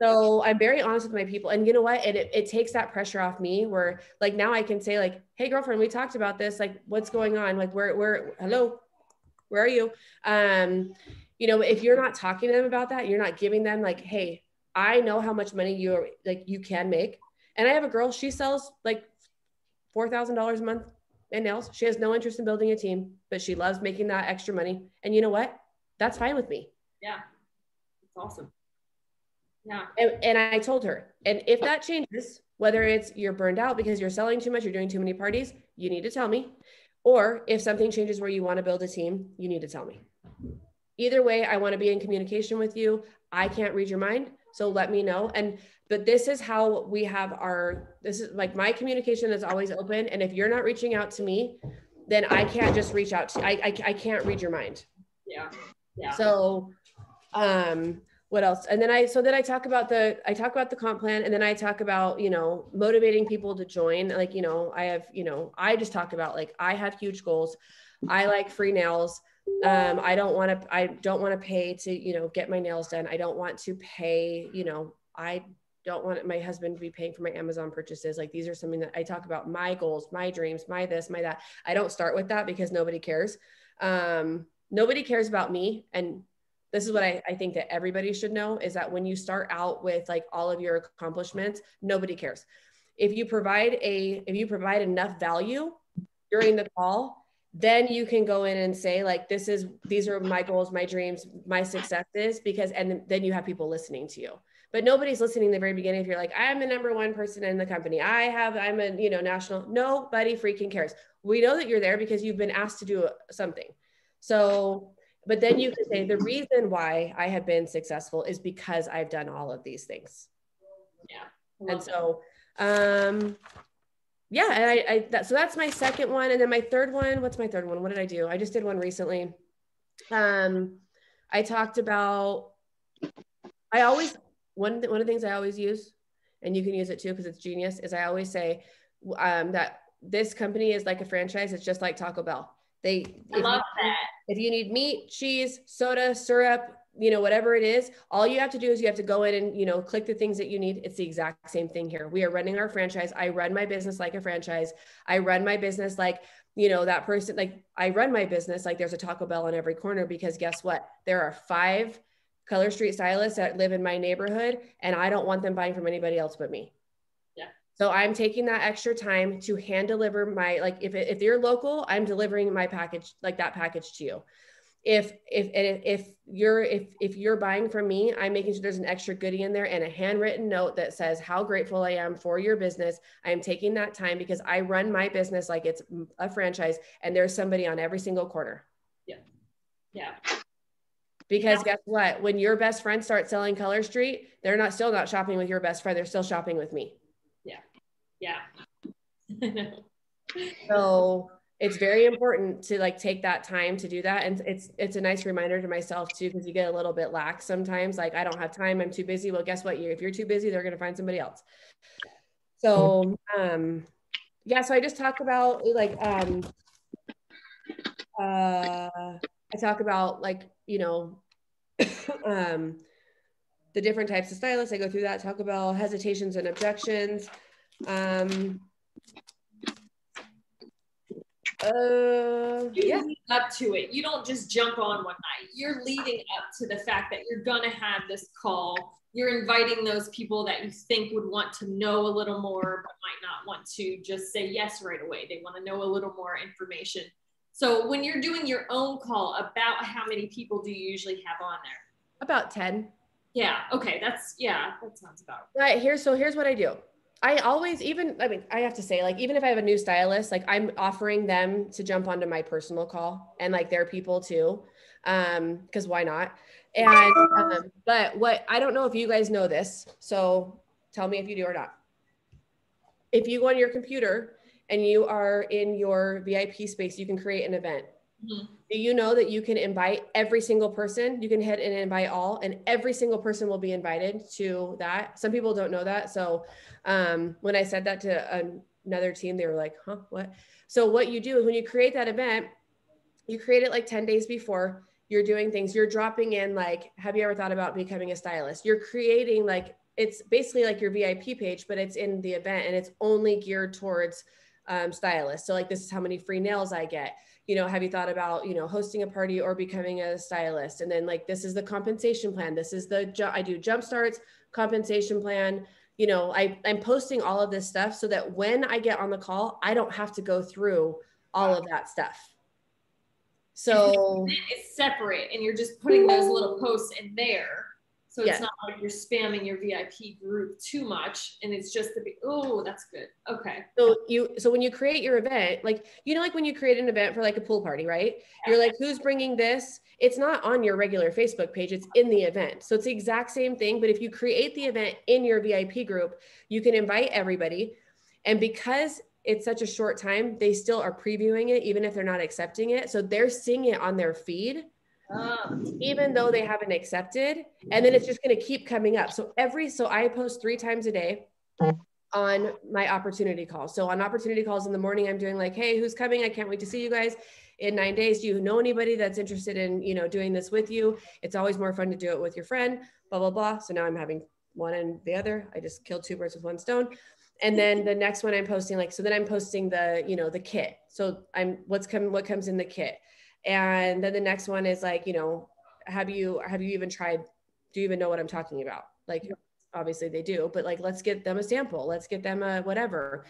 So I'm very honest with my people, and you know what? It takes that pressure off me where like now I can say like, hey girlfriend, we talked about this. Like what's going on? Like hello, where are you? If you're not talking to them about that, you're not giving them like, hey, I know how much money you can make. And I have a girl, she sells like $4,000 a month in nails. She has no interest in building a team, but she loves making that extra money. And you know what? That's fine with me. Yeah. It's awesome. Yeah. And I told her, and if that changes, whether it's you're burned out because you're selling too much, you're doing too many parties, you need to tell me. Or if something changes where you want to build a team, you need to tell me. Either way, I want to be in communication with you. I can't read your mind, so let me know. But this is how we have this is like my communication is always open. And if you're not reaching out to me, then I can't just reach out to I can't read your mind. Yeah. Yeah. So, what else? And then I talk about the comp plan, and then I talk about, motivating people to join. Like, I just talk about like, I have huge goals. I like free nails. I don't want to pay to, get my nails done. I don't want to pay, I don't want my husband to be paying for my Amazon purchases. Like these are something that I talk about, my goals, my dreams, my this, my that. I don't start with that because nobody cares. Nobody cares about me. And this is what I think that everybody should know is that when you start out with like all of your accomplishments, nobody cares. If you provide enough value during the call, then you can go in and say like, these are my goals, my dreams, my successes, and then you have people listening to you. But nobody's listening in the very beginning. If you're like, I'm the number one person in the company, I'm a, national, nobody freaking cares. We know that you're there because you've been asked to do something. So, but then you can say the reason why I have been successful is because I've done all of these things. Yeah. And so, yeah, and so that's my second one. And then my third one, what's my third one? What did I do? I just did one recently. I talked about, one of the things I always use, and you can use it too, because it's genius, is I always say that this company is like a franchise. It's just like Taco Bell. I love that. If you need meat, cheese, soda, syrup, whatever it is, all you have to do is you have to go in and, click the things that you need. It's the exact same thing here. We are running our franchise. I run my business like a franchise. I run my business like, that person, like I run my business like there's a Taco Bell on every corner, because guess what? There are 5 Color Street stylists that live in my neighborhood, and I don't want them buying from anybody else but me. Yeah. So I'm taking that extra time to hand deliver my, like, if you're local, I'm delivering my package, like that package to you. If you're buying from me, I'm making sure there's an extra goodie in there and a handwritten note that says how grateful I am for your business. I am taking that time because I run my business like it's a franchise, and there's somebody on every single corner. Yeah. Yeah. Because guess what? When your best friend starts selling Color Street, they're still not shopping with your best friend. They're still shopping with me. Yeah. Yeah. So it's very important to like take that time to do that. And it's a nice reminder to myself too, because you get a little bit lax sometimes. Like, I don't have time. I'm too busy. Well, guess what? If you're too busy, they're going to find somebody else. So, yeah. So I just talk about like, I talk about like, the different types of stylists. I go through that, talk about hesitations and objections. You lead up to it. You don't just jump on one night. You're leading up to the fact that you're going to have this call. You're inviting those people that you think would want to know a little more, but might not want to just say yes right away. They want to know a little more information. So when you're doing your own call, about how many people do you usually have on there? About 10. Yeah. Okay. That sounds about right. Here's what I do. I have to say, like, even if I have a new stylist, like I'm offering them to jump onto my personal call, and like their people too. Cause why not? And, but I don't know if you guys know this, so tell me if you do or not. If you go on your computer and you are in your VIP space, you can create an event. Mm-hmm. Do you know that you can invite every single person? You can hit and invite all, and every single person will be invited to that. Some people don't know that. So when I said that to another team, they were like, huh, what? So what you do is when you create that event, you create it like 10 days before. You're doing things, you're dropping in, like, have you ever thought about becoming a stylist? You're creating, like, it's basically like your VIP page, but it's in the event, and it's only geared towards stylists. So like, this is how many free nails I get. Have you thought about, hosting a party or becoming a stylist? And then like, this is the compensation plan. This is I do jump starts, compensation plan. I'm posting all of this stuff so that when I get on the call, I don't have to go through all of that stuff. So it's separate, and you're just putting those little posts in there. So it's not like you're spamming your VIP group too much, and it's just that's good. Okay. So when you create your event, like, like when you create an event for like a pool party, right? Yeah. You're like, who's bringing this? It's not on your regular Facebook page. It's in the event. So it's the exact same thing. But if you create the event in your VIP group, you can invite everybody. And because it's such a short time, they still are previewing it, even if they're not accepting it. So they're seeing it on their feed. Even though they haven't accepted, and then it's just going to keep coming up. So I post 3 times a day on my opportunity calls. So on opportunity calls in the morning, I'm doing like, hey, who's coming? I can't wait to see you guys in 9 days. Do you know anybody that's interested in, doing this with you? It's always more fun to do it with your friend, blah, blah, blah. So now I'm having one and the other. I just killed two birds with one stone. And then the next one I'm posting, like, so then I'm posting the, you know, the kit. So what comes in the kit. And then the next one is like, you know, have you even tried, do you even know what I'm talking about? Like, obviously they do, but like, let's get them a sample. Let's get them a whatever.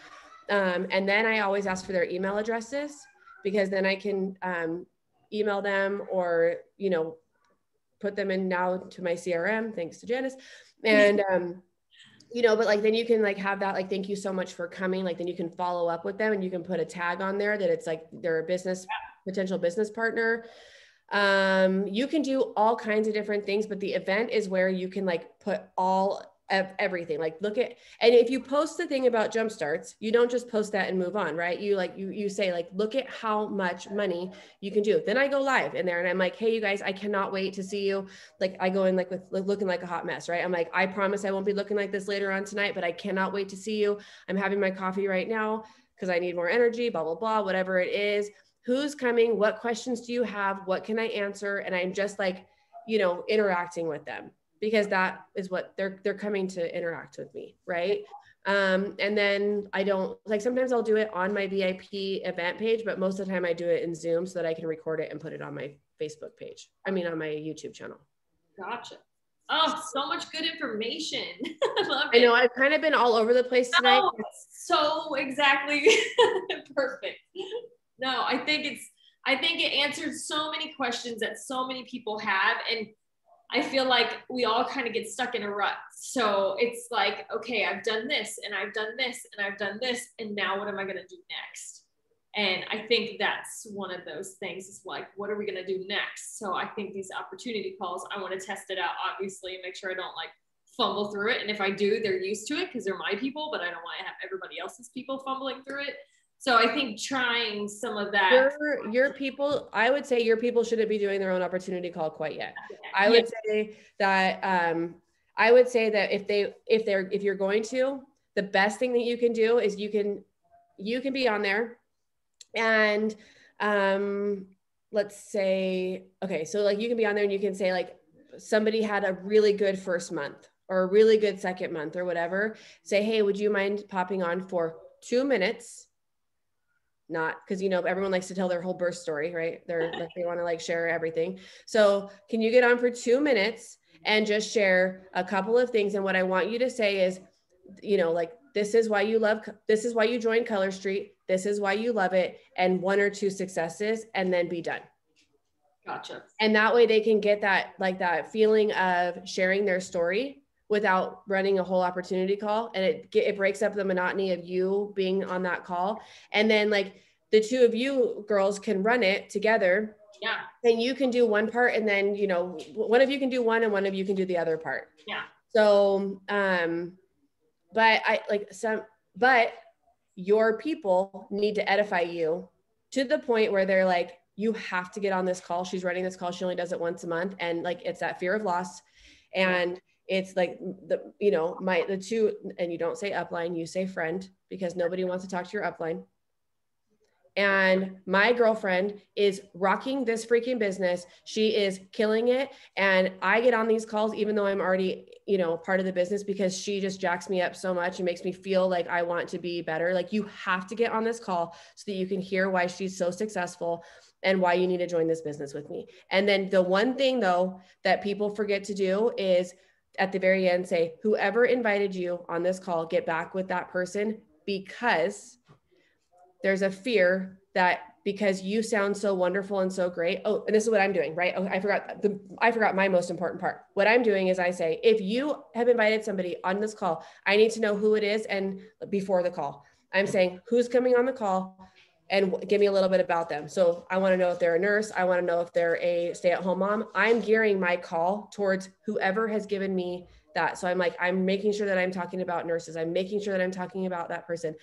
And then I always ask for their email addresses, because then I can email them, or, you know, put them in now to my CRM, thanks to Janice. And, you know, but like, then you can like have that, like, thank you so much for coming. Like, then you can follow up with them, and you can put a tag on there that it's like, they're a potential business partner. You can do all kinds of different things, but the event is where you can like put all of everything. Like, look at, and if you post the thing about jump starts, you don't just post that and move on, right? You like, you say like, look at how much money you can do. Then I go live in there and I'm like, hey, you guys, I cannot wait to see you. Like, I go in like with looking like a hot mess, right? I'm like, I promise I won't be looking like this later on tonight, but I cannot wait to see you. I'm having my coffee right now because I need more energy, blah, blah, blah, whatever it is. Who's coming? What questions do you have? What can I answer? And I'm just like, you know, interacting with them, because that is what they're coming to interact with me, right? And then I don't, like, sometimes I'll do it on my VIP event page, but most of the time I do it in Zoom so that I can record it and put it on my Facebook page. I mean, on my YouTube channel. Gotcha. Oh, so much good information. I love it. I know I've kind of been all over the place tonight. Oh, so exactly perfect. No, I think it answered so many questions that so many people have. And I feel like we all kind of get stuck in a rut. So it's like, okay, I've done this and I've done this and I've done this. And now what am I going to do next? And I think that's one of those things, is like, what are we going to do next? So I think these opportunity calls, I want to test it out, obviously, and make sure I don't like fumble through it. And if I do, they're used to it because they're my people, but I don't want to have everybody else's people fumbling through it. So I think trying some of that. Your people, I would say your people shouldn't be doing their own opportunity call quite yet. I would say that if you're going to, the best thing that you can do is you can be on there, and let's say, okay, so like you can be on there and you can say like, somebody had a really good first month or a really good second month or whatever. Say, hey, would you mind popping on for 2 minutes? Not because, you know, everyone likes to tell their whole birth story, right? They're like, they want to like share everything. So can you get on for 2 minutes and just share a couple of things? And what I want you to say is, you know, like, this is why you joined Color Street. This is why you love it. And 1 or 2 successes, and then be done. Gotcha. And that way they can get that, like that feeling of sharing their story without running a whole opportunity call. And it breaks up the monotony of you being on that call. And then like the 2 of you girls can run it together. Yeah. And you can do one part, and then, you know, one of you can do one and one of you can do the other part. Yeah. So, but your people need to edify you to the point where they're like, you have to get on this call. She's running this call. She only does it once a month. And like, it's that fear of loss. And it's like the 2, and you don't say upline, you say friend, because nobody wants to talk to your upline. And my girlfriend is rocking this freaking business. She is killing it. And I get on these calls, even though I'm already, you know, part of the business, because she just jacks me up so much and makes me feel like I want to be better. Like, you have to get on this call so that you can hear why she's so successful and why you need to join this business with me. And then the one thing though, that people forget to do is at the very end, say, whoever invited you on this call, get back with that person, because there's a fear that because you sound so wonderful and so great. Oh, and this is what I'm doing, right? Oh, I forgot my most important part. What I'm doing is I say, if you have invited somebody on this call, I need to know who it is. And before the call, I'm saying, who's coming on the call, and give me a little bit about them. So I want to know if they're a nurse. I want to know if they're a stay-at-home mom. I'm gearing my call towards whoever has given me that. So I'm like, I'm making sure that I'm talking about nurses. I'm making sure that I'm talking about that person.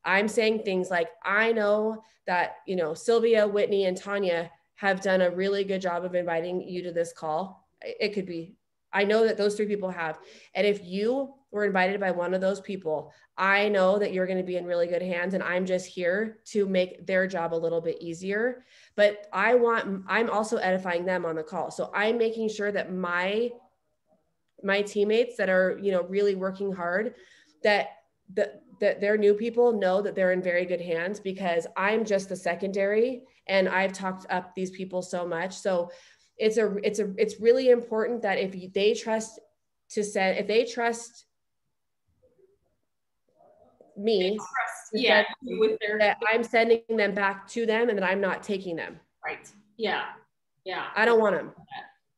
I'm saying things like, I know that, you know, Sylvia, Whitney, and Tanya have done a really good job of inviting you to this call. It could be, I know that those 3 people have. And if you were invited by one of those people, I know that you're going to be in really good hands. And I'm just here to make their job a little bit easier. But I'm also edifying them on the call. So I'm making sure that my my teammates that are, you know, really working hard, that their new people know that they're in very good hands, because I'm just the secondary and I've talked up these people so much. So it's really important that if they trust me, that I'm sending them back to them and that I'm not taking them. Right. Yeah. Yeah. I don't want them.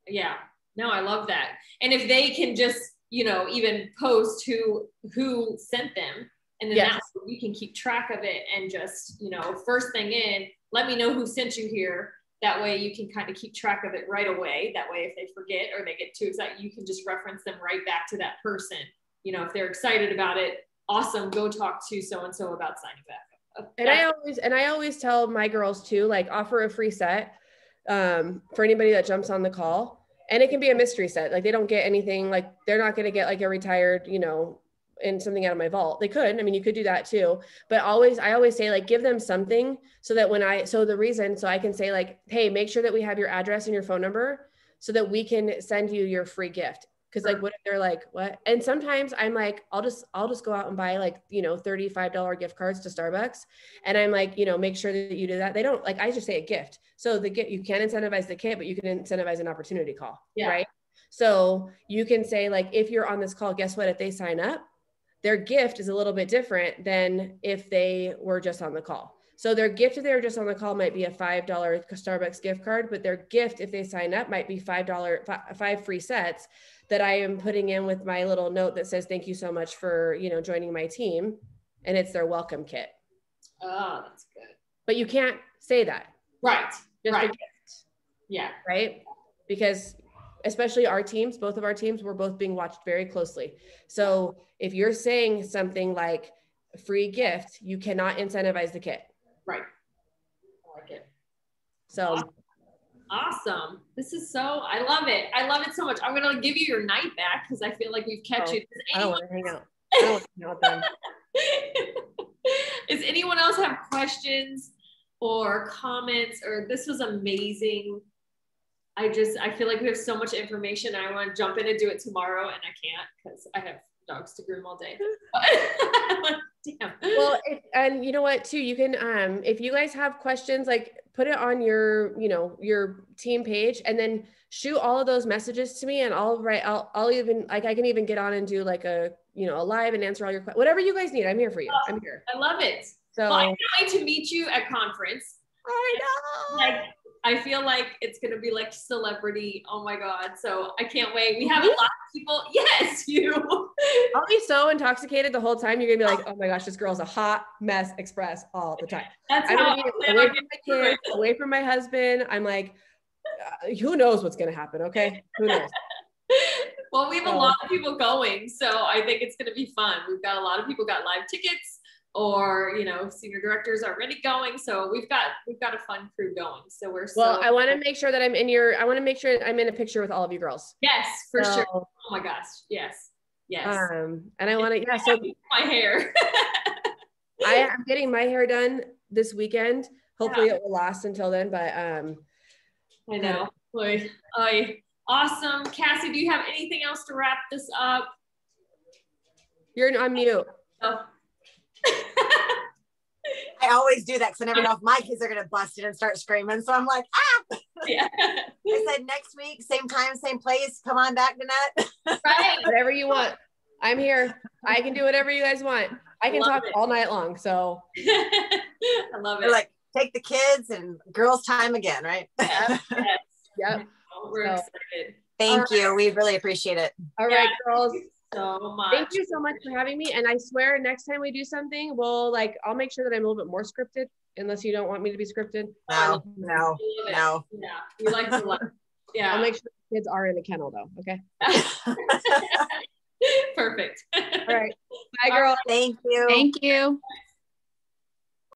Yeah. No, I love that. And if they can just, you know, even post who sent them, and then that way we can keep track of it, and just, you know, first thing in, let me know who sent you here. That way you can kind of keep track of it right away. That way, if they forget or they get too excited, you can just reference them right back to that person. You know, if they're excited about it, awesome, go talk to so-and-so about signing back. And I always tell my girls too, like, offer a free set for anybody that jumps on the call. And it can be a mystery set. Like, they don't get anything, like they're not going to get like a retired, you know, and something out of my vault. They could, I mean, you could do that too, but I always say, like, give them something so that so I can say, like, hey, make sure that we have your address and your phone number so that we can send you your free gift. Cause like, what if they're like, what? And sometimes I'm like, I'll just go out and buy, like, you know, $35 gift cards to Starbucks. And I'm like, you know, make sure that you do that. They don't, like, I just say a gift. So the gift, you can't incentivize the kid, but you can incentivize an opportunity call. Yeah. Right. So you can say, like, if you're on this call, guess what? If they sign up, their gift is a little bit different than if they were just on the call. So their gift, if they were just on the call, might be a $5 Starbucks gift card, but their gift, if they sign up, might be five free sets that I am putting in with my little note that says, thank you so much for, you know, joining my team. And it's their welcome kit. Oh, that's good. But you can't say that. Right. Just right. a gift. Yeah. Right. Because especially our teams, both of our teams, we're both being watched very closely. So if you're saying something like free gift, you cannot incentivize the kit. Right. I like it. So awesome. This is I love it. I love it so much. I'm going to give you your night back because I feel like we've kept you. I don't want to hang out. I don't want to hang out with them. Does anyone else have questions or comments? Or this was amazing. I feel like we have so much information. I want to jump in and do it tomorrow, and I can't because I have dogs to groom all day. Damn. Well, and you know what too, you can, if you guys have questions, like, put it on your, you know, your team page, and then shoot all of those messages to me, and I'll even, like, I can even get on and do like a, you know, a live and answer all your questions, whatever you guys need. I'm here for you. I'm here. I love it. So well, I can't wait to meet you at conference. I know. Like, I feel like it's going to be like celebrity. Oh my God. So I can't wait. We have a lot of people. Yes, you. I'll be so intoxicated the whole time. You're going to be like, oh my gosh, this girl's a hot mess express all the time. That's I'm how going to be away from my kids, away from my husband. I'm like, who knows what's going to happen. Okay. Who knows? Well, we have a lot of people going. So I think it's going to be fun. We've got a lot of people got live tickets, or, you know, senior directors are already going. So we've got a fun crew going. So I want to make sure that I want to make sure I'm in a picture with all of you girls. Yes, for sure. Oh my gosh. Yes. Yes. And I want to, so my hair. I am getting my hair done this weekend. Hopefully it will last until then, but, I know. Awesome. Cassie, do you have anything else to wrap this up? You're on mute. Oh. I always do that because I never know if my kids are going to bust it and start screaming. So I'm like, ah. Yeah. I said next week, same time, same place. Come on back, Danette. Right. Whatever you want. I'm here. I can do whatever you guys want. I can talk all night long. So I love it. They're like, take the kids and girls' time again, right? Yes. Yep. We're excited. Thank you. We really appreciate it. All right, girls. So much. Thank you so much for having me. And I swear next time we do something, I'll make sure that I'm a little bit more scripted, unless you don't want me to be scripted. No. Yeah. You like the life. Yeah. I'll make sure the kids are in the kennel though. Okay. Perfect. All right. Bye, girl. Thank you. Thank you.